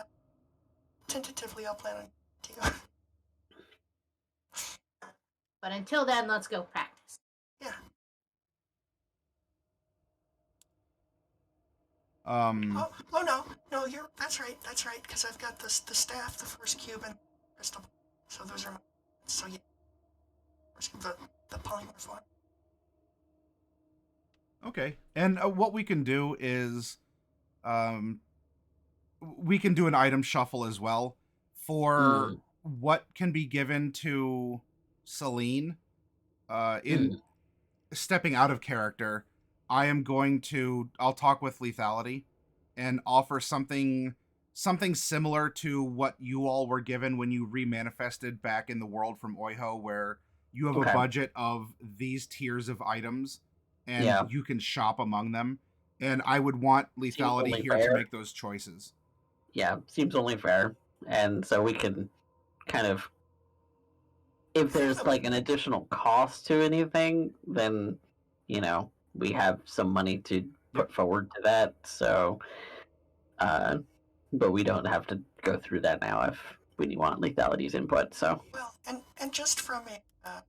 tentatively I'll plan on to you. But until then, let's go practice. Yeah. Oh no, that's right, because I've got the staff, the first cube, and crystal. So those are so yeah. The polymorph one. Okay, and what we can do is, we can do an item shuffle as well for what can be given to Selene. In stepping out of character, I'll talk with lethality and offer something similar to what you all were given when you remanifested back in the world from Oiho, where you have a budget of these tiers of items and you can shop among them. And I would want lethality here to make those choices. Yeah, seems only fair. And so we can kind of, if there's like an additional cost to anything, then, you know, we have some money to put forward to that. So, but we don't have to go through that now if we want lethality's input. So, well, and just from a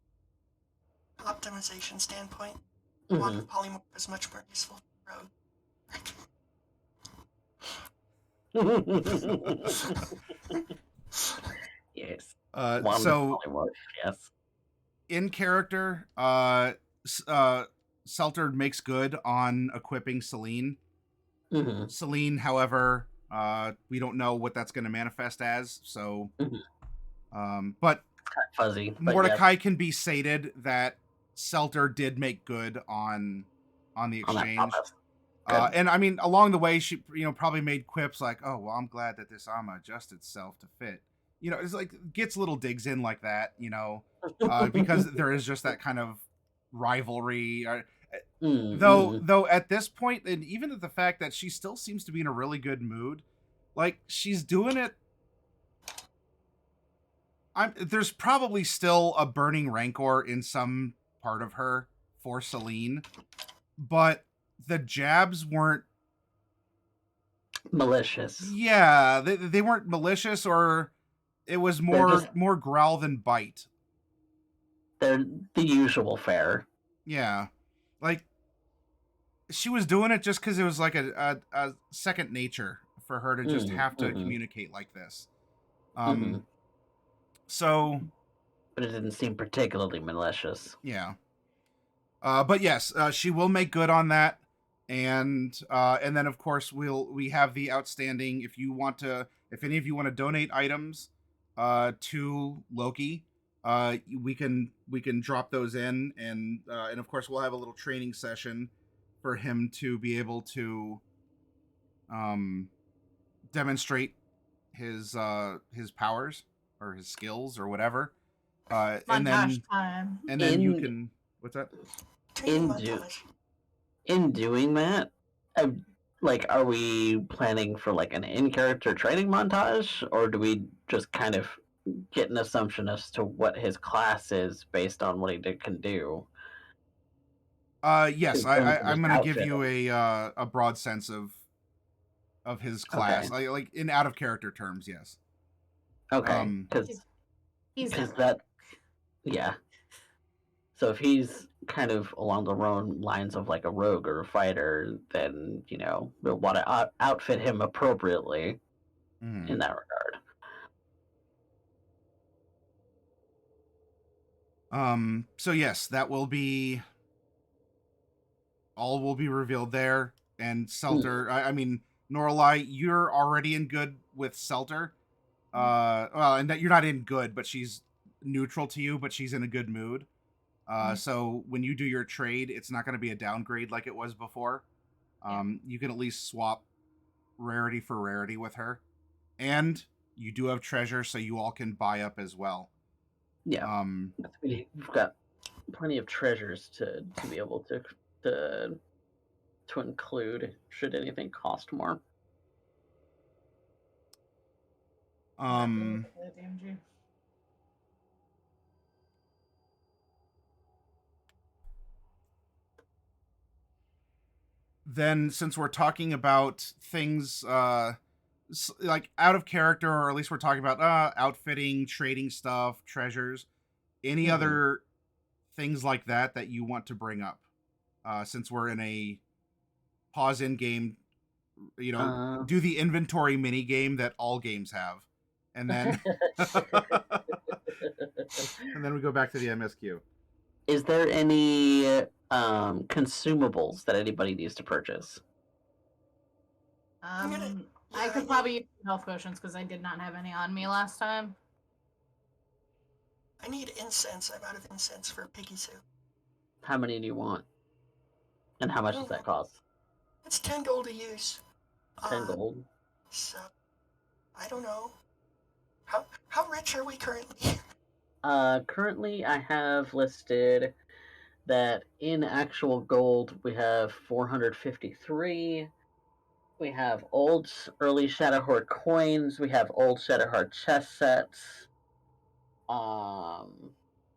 optimization standpoint, polymorph is much more useful for rogue. Yes. So yes. In character, Selter makes good on equipping Selene. Selene, however, we don't know what that's going to manifest as. So, but fuzzy. Mordecai can be sated that Selter did make good on the exchange. And I mean, along the way, she probably made quips like, "Oh, well, I'm glad that this armor adjusts itself to fit." It's like gets little digs in like that, because there is just that kind of rivalry. Though at this point, and even at the fact that she still seems to be in a really good mood, like she's doing it. There's probably still a burning rancor in some part of her for Selene, but the jabs weren't malicious. Yeah, they weren't malicious, or it was more growl than bite. They're the usual fare. Yeah, like she was doing it just because it was like a second nature for her to just have to communicate like this. So, but it didn't seem particularly malicious. Yeah. But yes, she will make good on that, and then of course we have the outstanding. If any of you want to donate items, to Loki, we can drop those in, and of course we'll have a little training session for him to be able to, demonstrate his powers or his skills or whatever. And then you can. What's that? In doing that, are we planning for like an in-character training montage, or do we just kind of get an assumption as to what his class is based on what he can do? Yes, I'm going to give you a broad sense of his class, like in out of character terms. Yes. Okay, because that, yeah. So if he's kind of along the lines of like a rogue or a fighter, then we'll want to outfit him appropriately in that regard. So yes, that will be all will be revealed there. And Selter, I mean, Norlai, you're already in good with Selter. Well, and that you're not in good, but she's neutral to you, but she's in a good mood. So when you do your trade, it's not going to be a downgrade like it was before. You can at least swap rarity for rarity with her, and you do have treasure, so you all can buy up as well. Yeah. We've got plenty of treasures to be able to include should anything cost more. Then, since we're talking about things like out of character, or at least we're talking about outfitting, trading stuff, treasures, any other things like that you want to bring up, since we're in a pause in game, do the inventory mini game that all games have, and then and then we go back to the MSQ. Is there any consumables that anybody needs to purchase? I could probably use health potions because I did not have any on me last time. I need incense. I'm out of incense for piggy soup. How many do you want? And how much does that cost? It's 10 gold to use. 10 gold. So, I don't know. How rich are we currently? Currently I have listed that in actual gold we have 453. We have old early Shadowheart coins. We have old Shadowheart chess sets.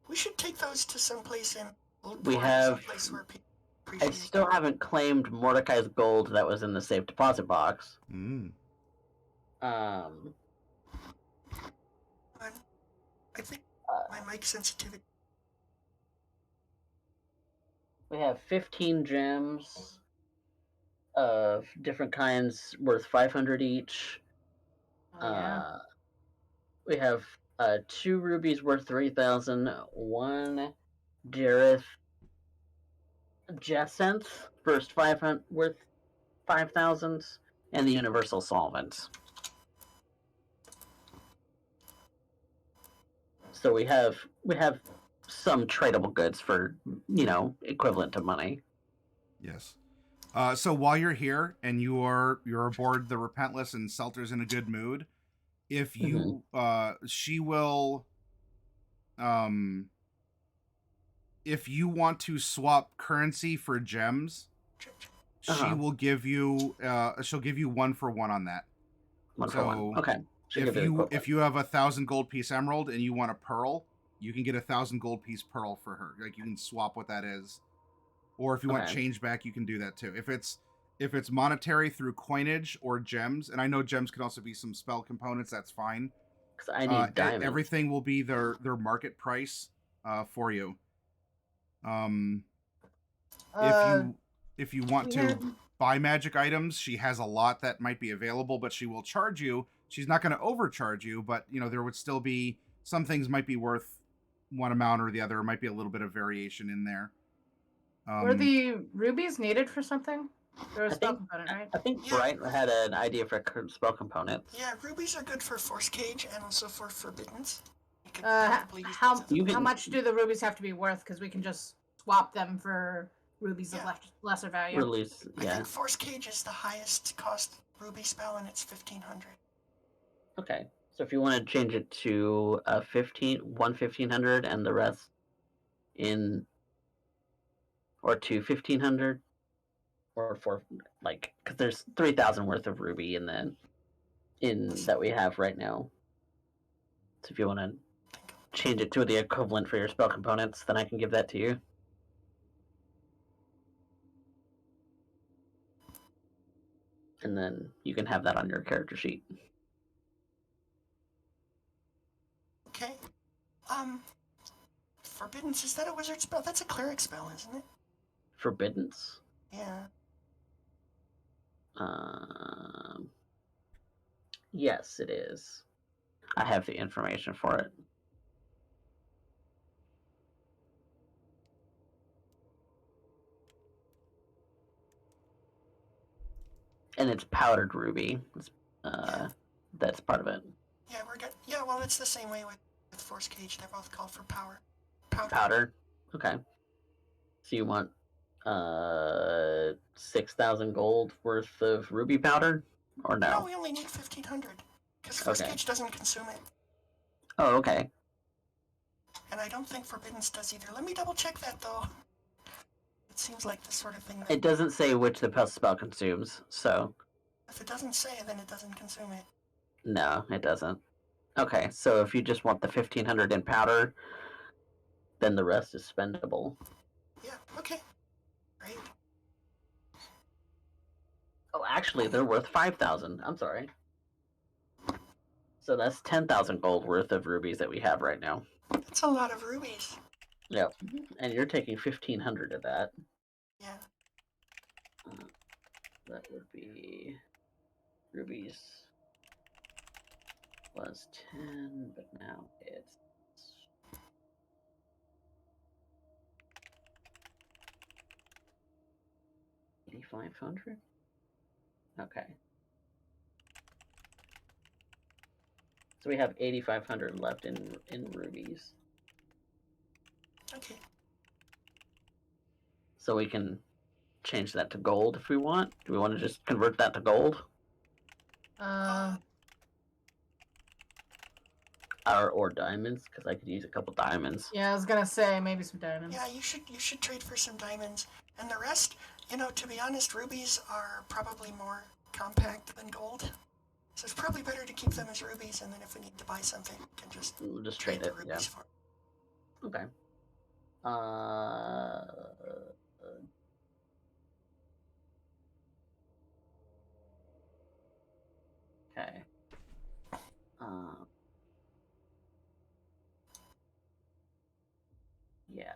We should take those to someplace in Old We Port, have. someplace where people I appreciate still haven't claimed Mordecai's gold that was in the safe deposit box. Mm. I think my mic sensitivity. We have 15 gems of different kinds worth 500 each. Oh, yeah. We have 2 rubies worth 3,000, 1 Jareth Jacinth first 500 worth 5,000, and the Universal Solvent. So we have some tradable goods for, equivalent to money. Yes. So while you're here and you're aboard the Repentless and Selter's in a good mood, if you she will if you want to swap currency for gems, she will give you she'll give you 1 for 1 on that. 1 for 1. Okay. If you have 1,000 gold piece emerald and you want a pearl, you can get 1,000 gold piece pearl for her. Like, you can swap what that is. Or if you want change back, you can do that too. If it's monetary through coinage or gems, and I know gems can also be some spell components, that's fine. Because I need diamonds. Everything will be their market price for you. If you want to buy magic items, she has a lot that might be available, but she will charge you. She's not going to overcharge you, but there would still be some things might be worth one amount or the other. There might be a little bit of variation in there. Were the rubies needed for something? There was a spell component, right? I think Bright had an idea for spell components. Yeah, rubies are good for Force Cage and also for Forbiddens. How much do the rubies have to be worth? Because we can just swap them for rubies of lesser value. I think Force Cage is the highest cost ruby spell, and it's 1,500. Okay, so if you want to change it to 1,500 and the rest or to 1,500, or for because there's 3,000 worth of ruby in that we have right now. So if you want to change it to the equivalent for your spell components, then I can give that to you. And then you can have that on your character sheet. Okay. Forbiddens, is that a wizard spell? That's a cleric spell, isn't it? Forbiddens? Yeah. Yes, it is. I have the information for it. And it's powdered ruby. That's part of it. Yeah, we're good. Yeah, well, it's the same way with Force Cage. They're both called for power. Powder? Okay. So you want 6,000 gold worth of ruby powder? Or no? No, we only need 1,500. Because Force Cage doesn't consume it. Oh, okay. And I don't think Forbiddens does either. Let me double check that, though. It seems like the sort of thing that... It doesn't say which the spell consumes, so... If it doesn't say, then it doesn't consume it. No, it doesn't. Okay, so if you just want the 1,500 in powder, then the rest is spendable. Yeah, okay. Great. Oh, actually, they're worth 5,000. I'm sorry. So that's 10,000 gold worth of rubies that we have right now. That's a lot of rubies. Yep. And you're taking 1,500 of that. Yeah. That would be rubies plus 10, but now it's 8,500. Okay. So we have 8,500 left in rubies. Okay. So we can change that to gold if we want. Do we want to just convert that to gold? Or diamonds, because I could use a couple diamonds. Yeah, I was gonna say maybe some diamonds. Yeah, you should trade for some diamonds. And the rest, to be honest, rubies are probably more compact than gold. So it's probably better to keep them as rubies, and then if we need to buy something, we can We'll just trade trade the it, rubies for. Okay. Okay. Yeah.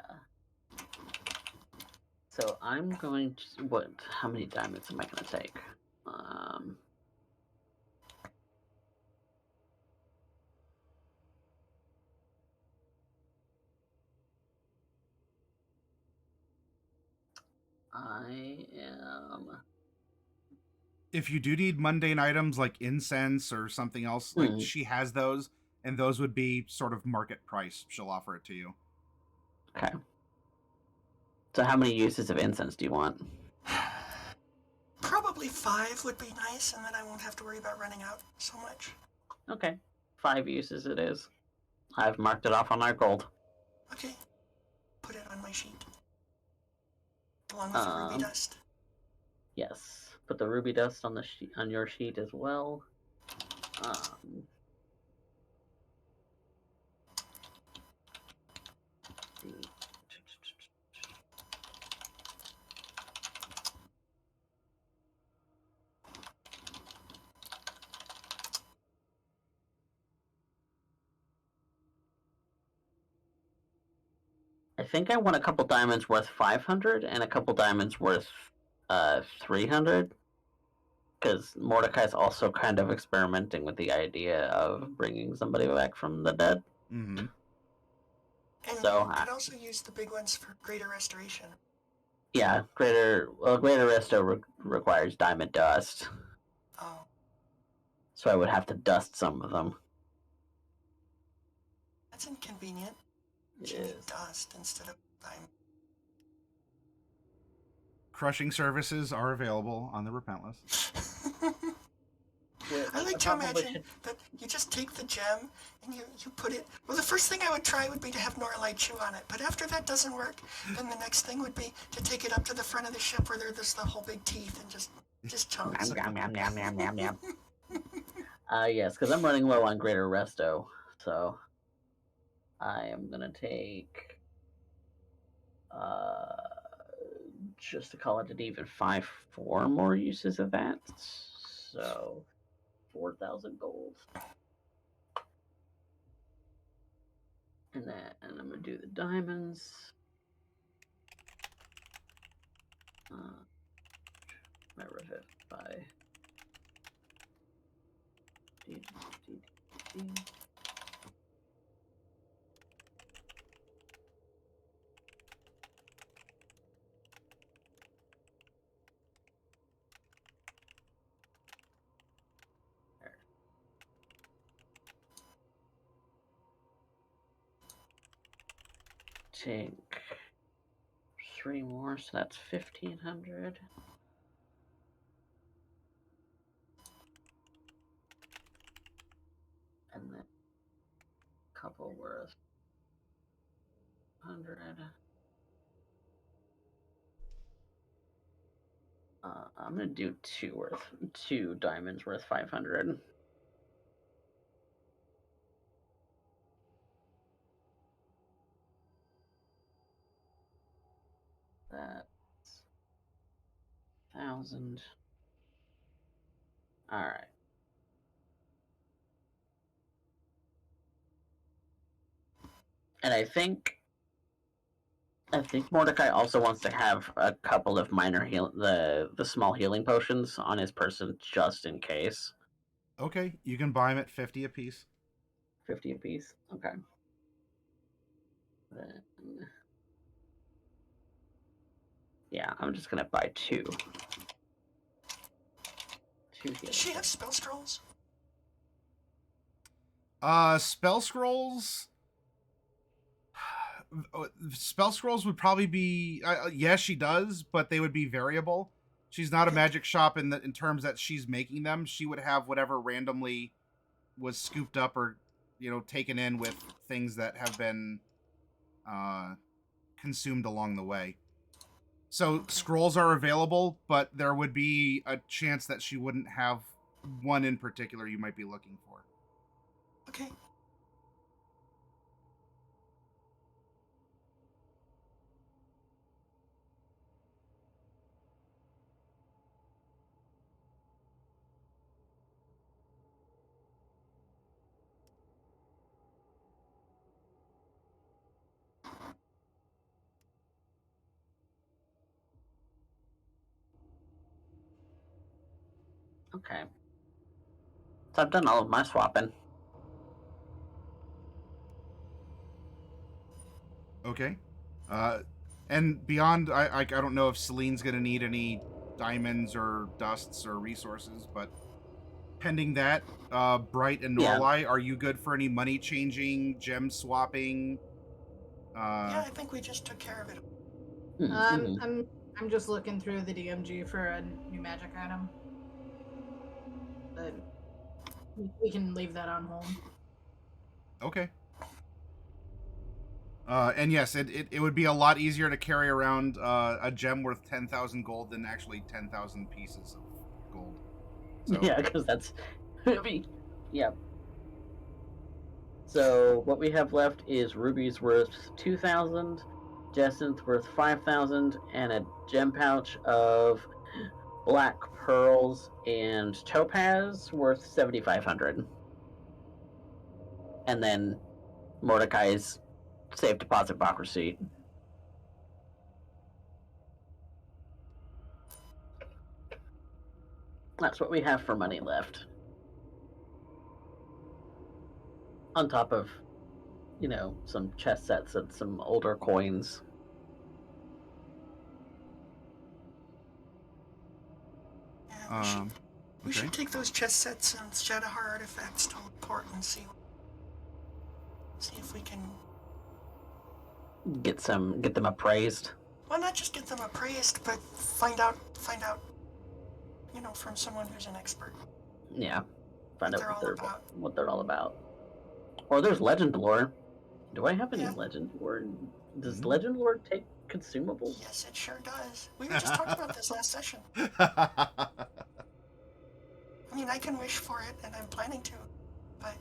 So I'm going to how many diamonds am I gonna take? I am. If you do need mundane items like incense or something else, like she has those, and those would be sort of market price. She'll offer it to you. Okay. So how many uses of incense do you want? Probably 5 would be nice, and then I won't have to worry about running out so much. Okay. 5 uses it is. I've marked it off on our gold. Okay. Put it on my sheet. Along with the ruby dust. Yes. Put the ruby dust on on your sheet as well. I think I want a couple diamonds worth 500 and a couple diamonds worth 300. Because Mordecai's also kind of experimenting with the idea of bringing somebody back from the dead. Mm-hmm. And so you could also use the big ones for greater restoration. Yeah, greater resto requires diamond dust. Oh. So I would have to dust some of them. That's inconvenient. You need dust instead of diamond. Crushing services are available on the Repentless. I like to imagine that you just take the gem and you put it. Well, the first thing I would try would be to have Norlight chew on it, but after that doesn't work, then the next thing would be to take it up to the front of the ship where there's the whole big teeth and just chunks. Yes, because I'm running low on greater resto, so I am gonna take just to call it an even 4 more uses of that. So 4,000 gold. And then I'm gonna do the diamonds. My revivify. Take 3 more, so that's 1,500. And then a couple worth 100. I'm gonna do 2 diamonds worth 500. That's 1,000. All right. And I think Mordecai also wants to have a couple of minor the small healing potions on his person just in case. Okay, you can buy them at 50 apiece. 50 apiece. Okay. Then, yeah, I'm just gonna buy 2. 2 healing. Does she have spell scrolls? Spell scrolls. Spell scrolls would probably be yes, she does, but they would be variable. She's not a magic shop in terms that she's making them. She would have whatever randomly was scooped up or taken in with things that have been consumed along the way. So scrolls are available, but there would be a chance that she wouldn't have one in particular you might be looking for. Okay. Okay. So I've done all of my swapping. Okay. And beyond, I don't know if Selene's going to need any diamonds or dusts or resources, but pending that, Bright and Norlai, are you good for any money changing, gem swapping? Yeah, I think we just took care of it. I'm just looking through the DMG for a new magic item, but we can leave that on hold. Okay. And yes, it would be a lot easier to carry around a gem worth 10,000 gold than actually 10,000 pieces of gold. So. Yeah, because that's yeah. So what we have left is rubies worth 2,000, jacinth worth 5,000, and a gem pouch of black pearls and topaz worth 7,500. And then Mordecai's safe deposit box receipt. That's what we have for money left. On top of, some chest sets and some older coins. Yeah, we should take those chest sets and Shadowheart artifacts to the port and see if we can get them appraised. Well, not just get them appraised, but find out, from someone who's an expert. Yeah, find out what they're all about. Or there's legend lore. Do I have any legend lore? Does legend lore take consumables? Yes, it sure does. We were just talking about this last session. I mean, I can wish for it, and I'm planning to, but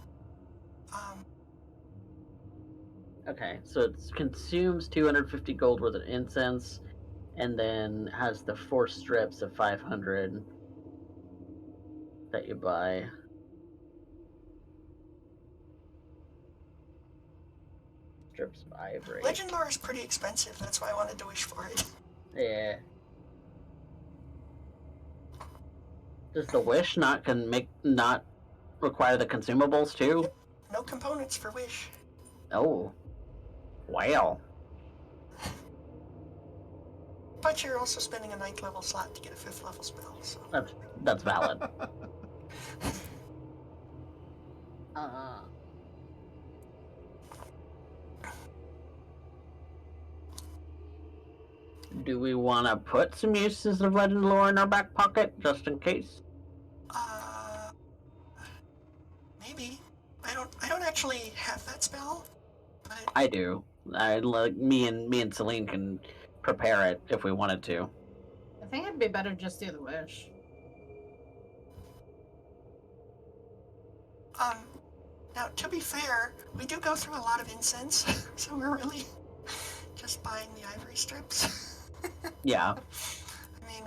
Okay, so it consumes 250 gold worth of incense, and then has the 4 strips of 500 that you buy. Strips of ivory. Legend lore is pretty expensive. That's why I wanted to wish for it. Yeah. Does the wish not require the consumables too? Yep. No components for wish. Oh. Wow. But you're also spending a 9th level slot to get a 5th level spell, so... That's valid. Do we want to put some uses of legend lore in our back pocket, just in case? Maybe. I don't actually have that spell, but... I do. Me and Selene can prepare it if we wanted to. I think it'd be better just do the wish. Now, to be fair, we do go through a lot of incense, so we're really just buying the ivory strips. Yeah. I mean,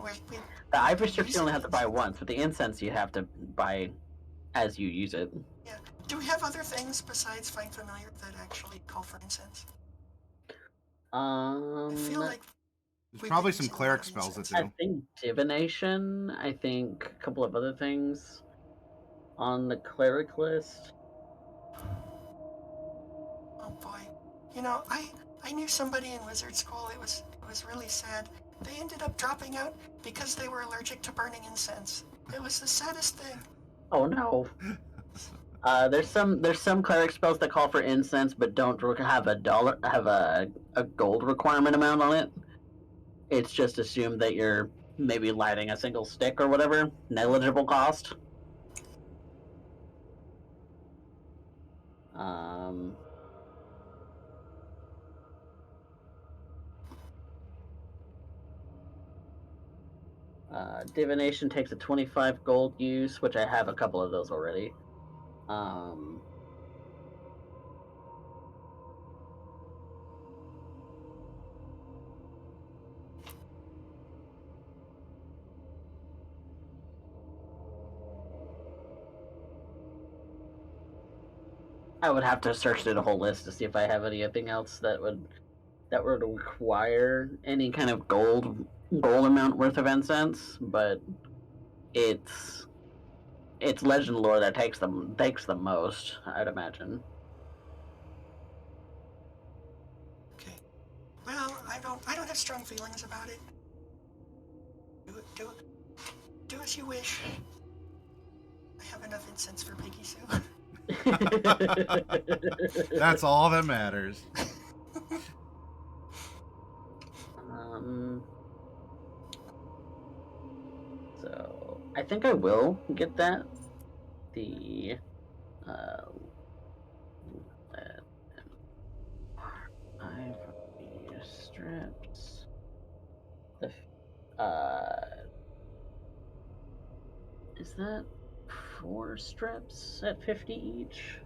the ivory strips you only have to buy once, but the incense you have to buy as you use it. Yeah. Do we have other things besides Find Familiar that actually call for incense? I feel like there's probably some cleric spells that do. I think divination. I think a couple of other things on the cleric list. Oh boy, I knew somebody in wizard school. It was really sad. They ended up dropping out because they were allergic to burning incense. It was the saddest thing. Oh no. There's some cleric spells that call for incense, but don't have a gold requirement amount on it. It's just assumed that you're maybe lighting a single stick or whatever, negligible cost. Divination takes a 25 gold use, which I have a couple of those already. I would have to search through the whole list to see if I have anything else that would require any kind of gold amount worth of incense, but it's legend lore that takes the most, I'd imagine. Okay. Well, I don't have strong feelings about it. Do as you wish. I have enough incense for Piggy Sue. That's all that matters. So I think I will get that. The 5 strips. The is that 4 strips at 50 each?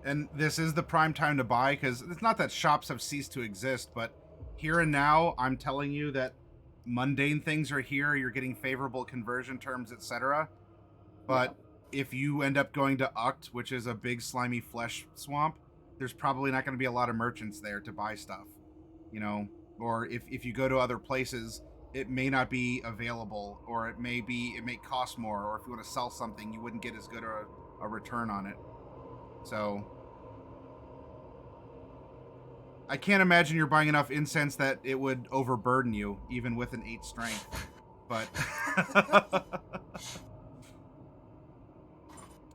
And this is the prime time to buy, because it's not that shops have ceased to exist, but here and now, I'm telling you that mundane things are here. You're getting favorable conversion terms, etc. But if you end up going to Uct, which is a big slimy flesh swamp, there's probably not going to be a lot of merchants there to buy stuff, you know. Or if you go to other places, it may not be available, or it may cost more, or if you want to sell something, you wouldn't get as good a return on it. So I can't imagine you're buying enough incense that it would overburden you, even with an 8 strength. But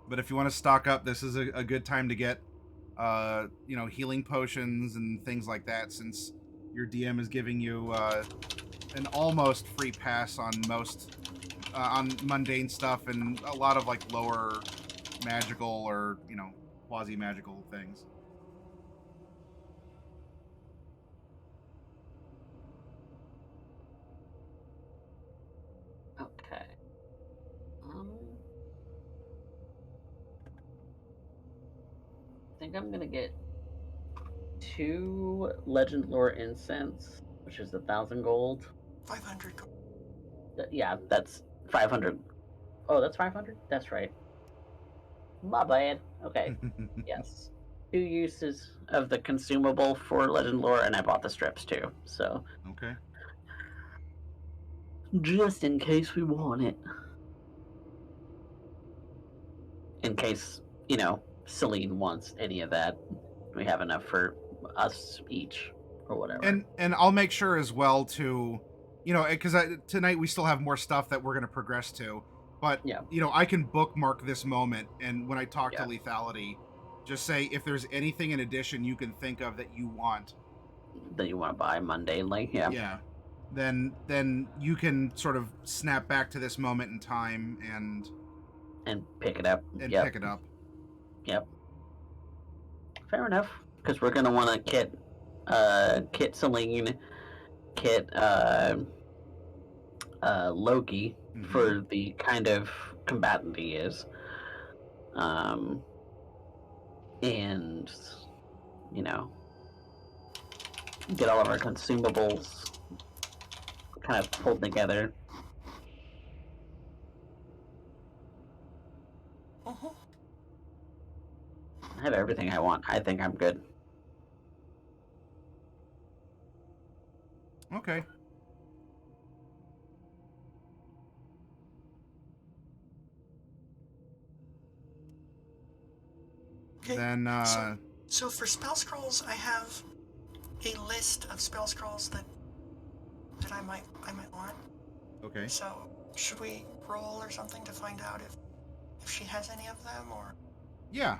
but if you want to stock up, this is a good time to get healing potions and things like that, since your DM is giving you an almost free pass on most on mundane stuff and a lot of like lower magical or quasi magical things. Okay. I think I'm gonna get 2 legend lore incense, which is 1,000 gold. 500 gold. Yeah, that's 500. Oh, that's 500? That's right. My bad. Okay. Yes. 2 uses of the consumable for legend lore, and I bought the strips too. So. Okay. Just in case we want it. In case, Selene wants any of that. We have enough for us each, or whatever. And I'll make sure as well to, because tonight we still have more stuff that we're going to progress to. But, I can bookmark this moment, and when I talk to Lethality, just say if there's anything in addition you can think of that you want. That you want to buy mundanely, yeah. Yeah. Then you can sort of snap back to this moment in time and pick it up. Pick it up. Yep. Fair enough. Because we're gonna want to kit Selene, kit Loki for the kind of combatant he is. And get all of our consumables kind of pulled together. I have everything I want. I think I'm good. Okay. Then so for spell scrolls, I have a list of spell scrolls that I might want. Okay. So should we roll or something to find out if if she has any of them, or... Yeah.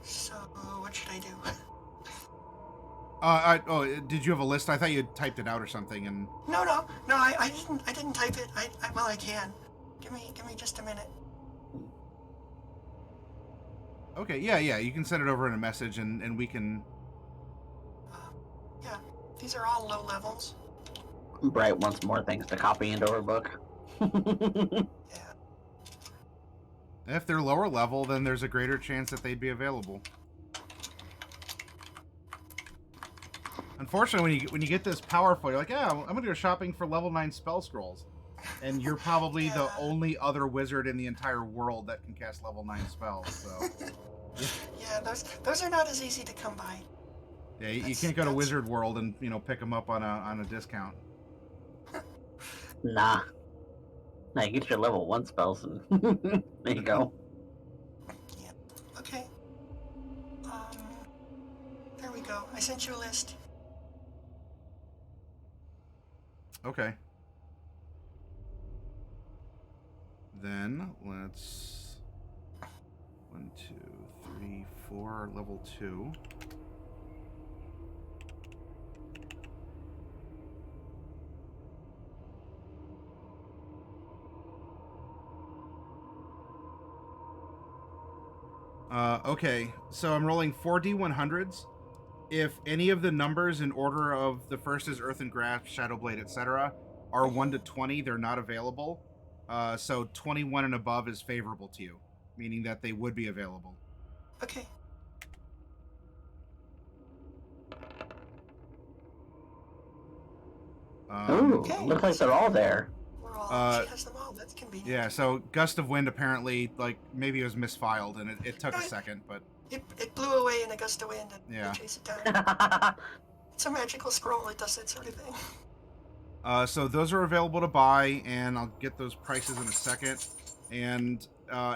So, what should I do? Did you have a list? I thought you had typed it out or something. And No, I didn't type it. Well, I can. Give me just a minute. okay, yeah, you can send it over in a message, and we can. Yeah, these are all low levels. Bright wants more things to copy into her book. Yeah. If they're lower level, then there's a greater chance that they'd be available. Unfortunately, when you get this powerful, you're like, yeah, I'm gonna go shopping for level 9 spell scrolls, and you're probably the only other wizard in the entire world that can cast level 9 spells. So Yeah, those are not as easy to come by. yeah, you can't go to Wizard World and pick them up on a discount. Nah. Now you get your level 1 spells and there you go. Yeah. Okay. There we go. I sent you a list. Okay. Then let's 1, 2, 3, 4, level 2. Okay, so I'm rolling 4d100s. If any of the numbers in order of the first is Earth and Grass, Shadowblade, etc., are 1 to 20, they're not available. So 21 and above is favorable to you, meaning that they would be available. Okay. Ooh, Okay. looks like they're all there. We're all, she has them all. That's convenient. Yeah, so Gust of Wind apparently, maybe it was misfiled, and it took a second, but... It blew away in a gust of wind and Yeah. chase it down. It's a magical scroll. It does that sort of thing. So those are available to buy, and I'll get those prices in a second. And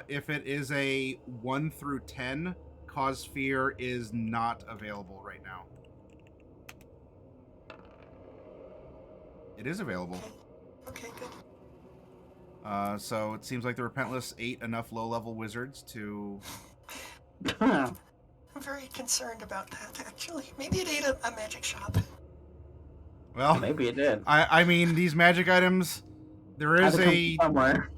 if it is a 1 through 10, Cause Fear is not available right now. It is available. Okay, good. So it seems like the Repentless ate enough low-level wizards to... I'm very concerned about that, actually. Maybe it ate a magic shop. Well, Maybe it did. I mean, these magic items, there is a... somewhere.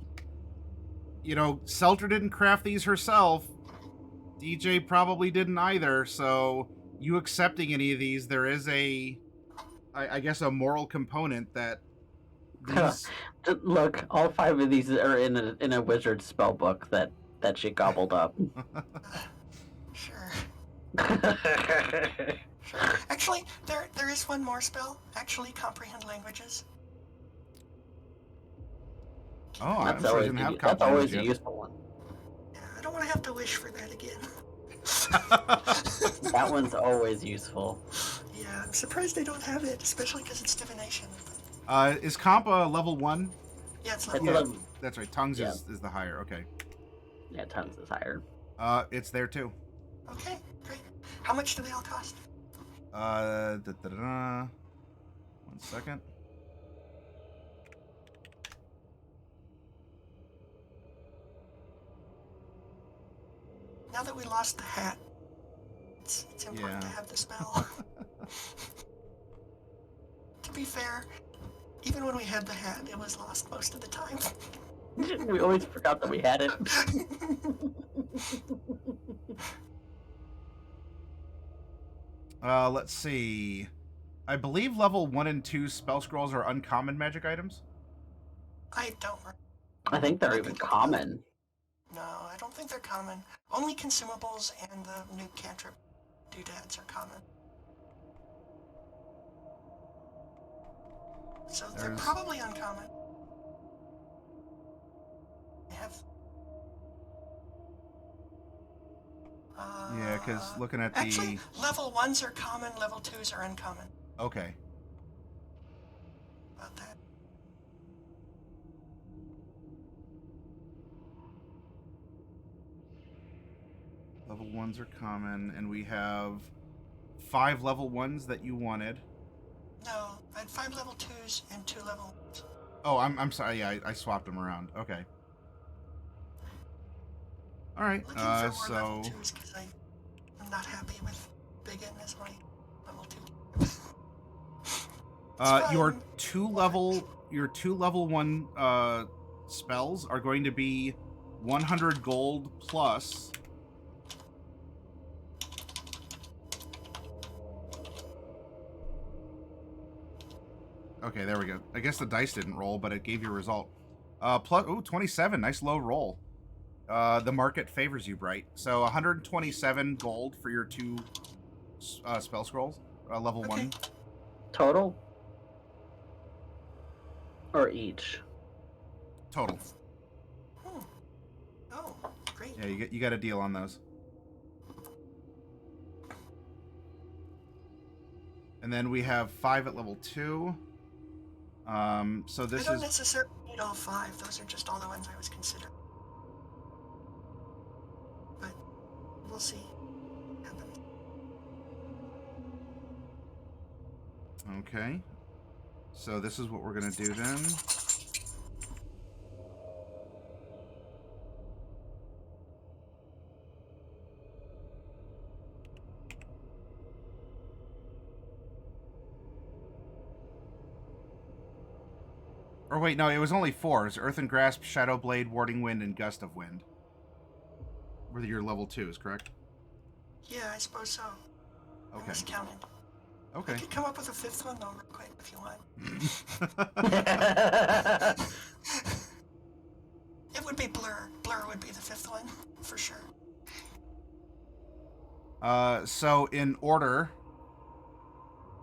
Seltra didn't craft these herself. DJ probably didn't either, so you accepting any of these, there is I guess a moral component that these... Look, all 5 of these are in a wizard spell book that she gobbled up. Sure. Sure. Actually, there is one more spell. Actually, comprehend languages. Oh, I'm That's sure always, didn't have that's always a yet. useful one. Yeah, I don't want to have to wish for that again. That one's always useful. Yeah, I'm surprised they don't have it, especially because it's divination. Is Compa level 1? Yeah, it's It's level a one. level- That's right. Tongues Yeah. is the higher. Okay. Yeah, tons is higher. It's there too. Okay, great. How much do they all cost? 1 second. Now that we lost the hat, it's important to Yeah. have the spell. To be fair, even when we had the hat, it was lost most of the time. We always forgot that we had it. Let's see. I believe level 1 and 2 spell scrolls are uncommon magic items. I don't. I think they're even common. No, I don't think they're common. Only consumables and the new cantrip doodads are common. So they're There's- probably uncommon. I have. Yeah, because looking at Actually, the... level 1s are common, level 2s are uncommon. Okay. About that. Level 1s are common, and we have 5 level 1s that you wanted. No, I had 5 level 2s and 2 level 1s. Oh, I'm sorry. Yeah, I swapped them around. Okay. All right. Looking for more So level 2s because I'm not happy with Big N as my level 2. your two level 1 spells are going to be 100 gold plus. Okay, there we go. I guess the dice didn't roll, but it gave you a result. Plus, 27. Nice low roll. The market favors you, Bright. So 127 gold for your 2 spell scrolls, level 1. Total? Or each? Total. Oh, great. Yeah, you got a deal on those. And then we have 5 at level 2. So this I don't is necessarily need all 5. Those are just all the ones I was considering. But we'll see what happens. okay. So this is what we're gonna do then. Or wait, no, it was only 4. It's Earth and Grasp, Shadow Blade, Warding Wind, and Gust of Wind. Were your level 2s, correct? Yeah, I suppose so. I Okay. miscounted. I Okay. could come up with a 5th one though, real quick, if you want. It would be Blur. Blur would be the 5th one, for sure. So in order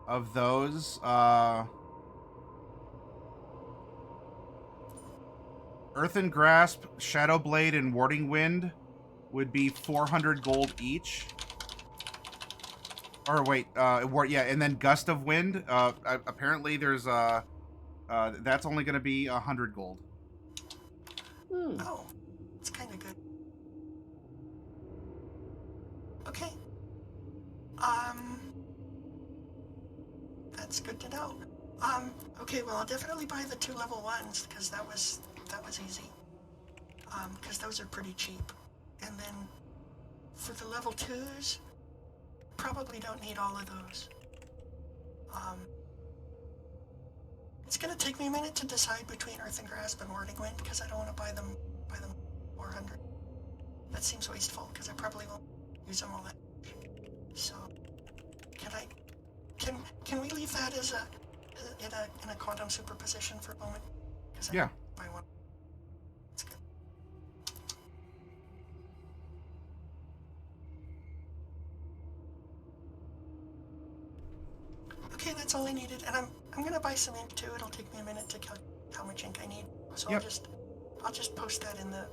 of those, Earth and Grasp, Shadow Blade, and Warding Wind would be 400 gold each. Or wait, yeah, and then Gust of Wind. Apparently, there's that's only going to be 100 gold. Oh, it's kind of good. Okay. That's good to know. Okay, well, I'll definitely buy the 2 level 1s because that was easy. Because those are pretty cheap. And then for the level 2s, probably don't need all of those. It's gonna take me a minute to decide between Earth and Grasp and Warding Wind because I don't want to buy them 400. That seems wasteful because I probably won't use them all that much. So, can we leave that as in a quantum superposition for a moment? Yeah. I want. That's good. Okay, that's all I needed, and I'm gonna buy some ink too. It'll take me a minute to calculate how much ink I need. So Yep. I'll just post that in the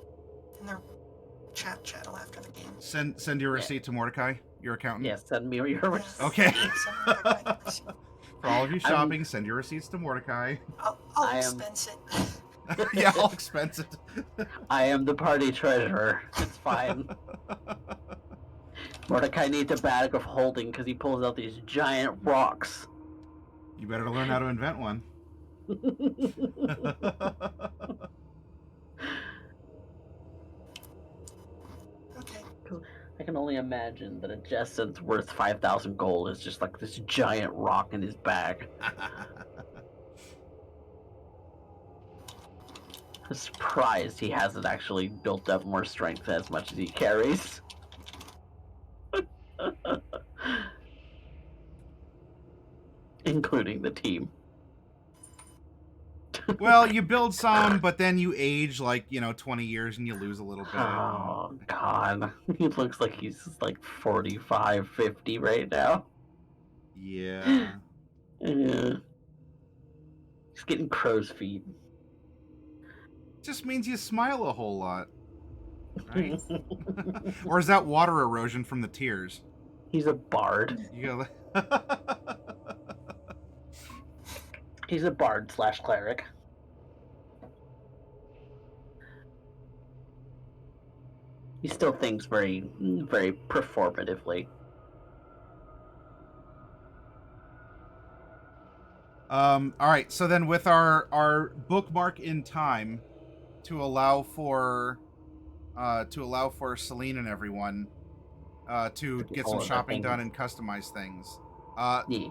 chat channel after the game. Send your receipt to Mordecai, your accountant. Yeah, send me your receipt. Okay. Receipt. For all of you shopping, send your receipts to Mordecai. I'll expense it. Yeah, I'll expense it. I am the party treasurer. It's fine. Mordecai needs a bag of holding because he pulls out these giant rocks. You better learn how to invent one. Okay. I can only imagine that a Jessen's worth 5,000 gold is just like this giant rock in his bag. I'm surprised he hasn't actually built up more strength as much as he carries. Including the team. Well, you build some, but then you age like, 20 years and you lose a little bit. Oh, God. He looks like he's like 45, 50 right now. Yeah. Yeah. He's getting crow's feet. Just means you smile a whole lot. Right? Or is that water erosion from the tears? He's a bard. You gotta... He's a bard / cleric. He still thinks very performatively. All right. So then, with our bookmark in time to allow for Selene and everyone to get some shopping done and customize things. Yeah.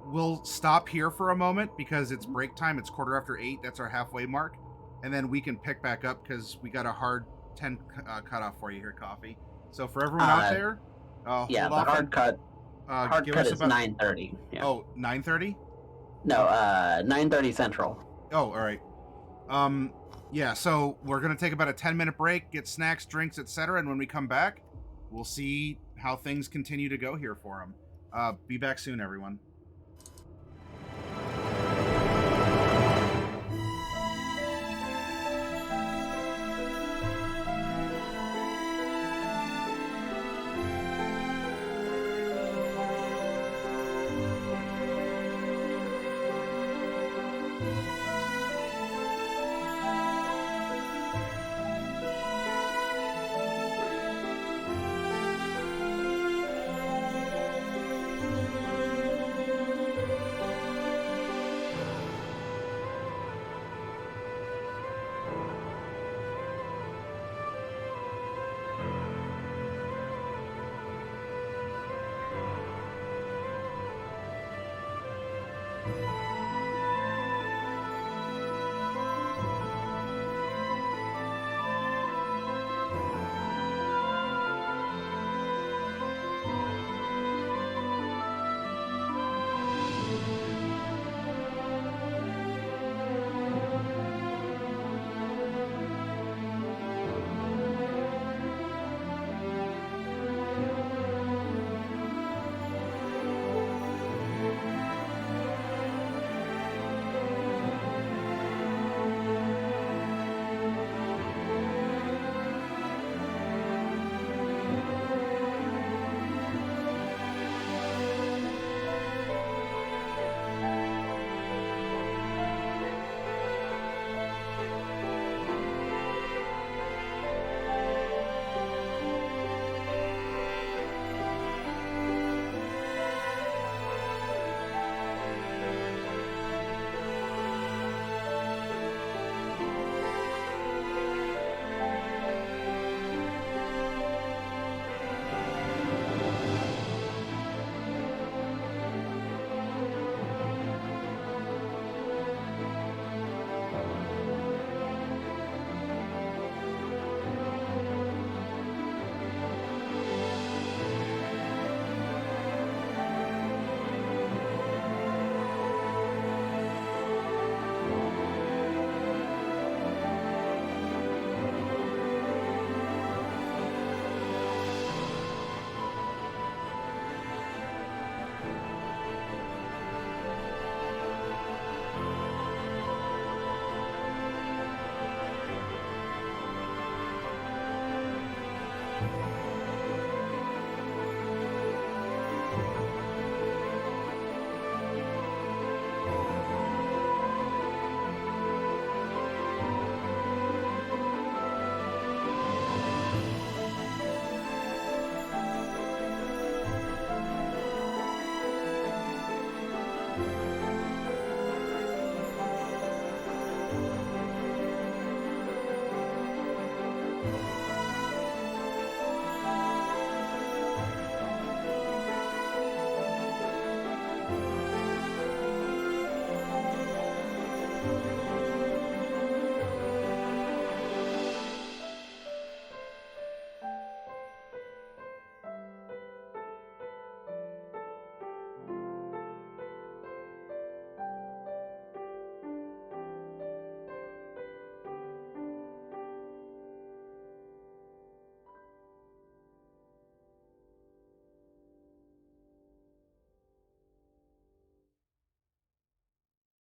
We'll stop here for a moment because it's break time. It's 8:15. That's our halfway mark, and then we can pick back up because we got a hard 10 cutoff for you here, Coffee. So for everyone out there, hold the off. hard cut. Hard give cut us is about 9:30. Yeah. Oh, 9:30. No, 9:30 Central. Oh, all right. Yeah. So we're gonna take about a 10-minute break, get snacks, drinks, etc., and when we come back, we'll see how things continue to go here for them. Be back soon, everyone.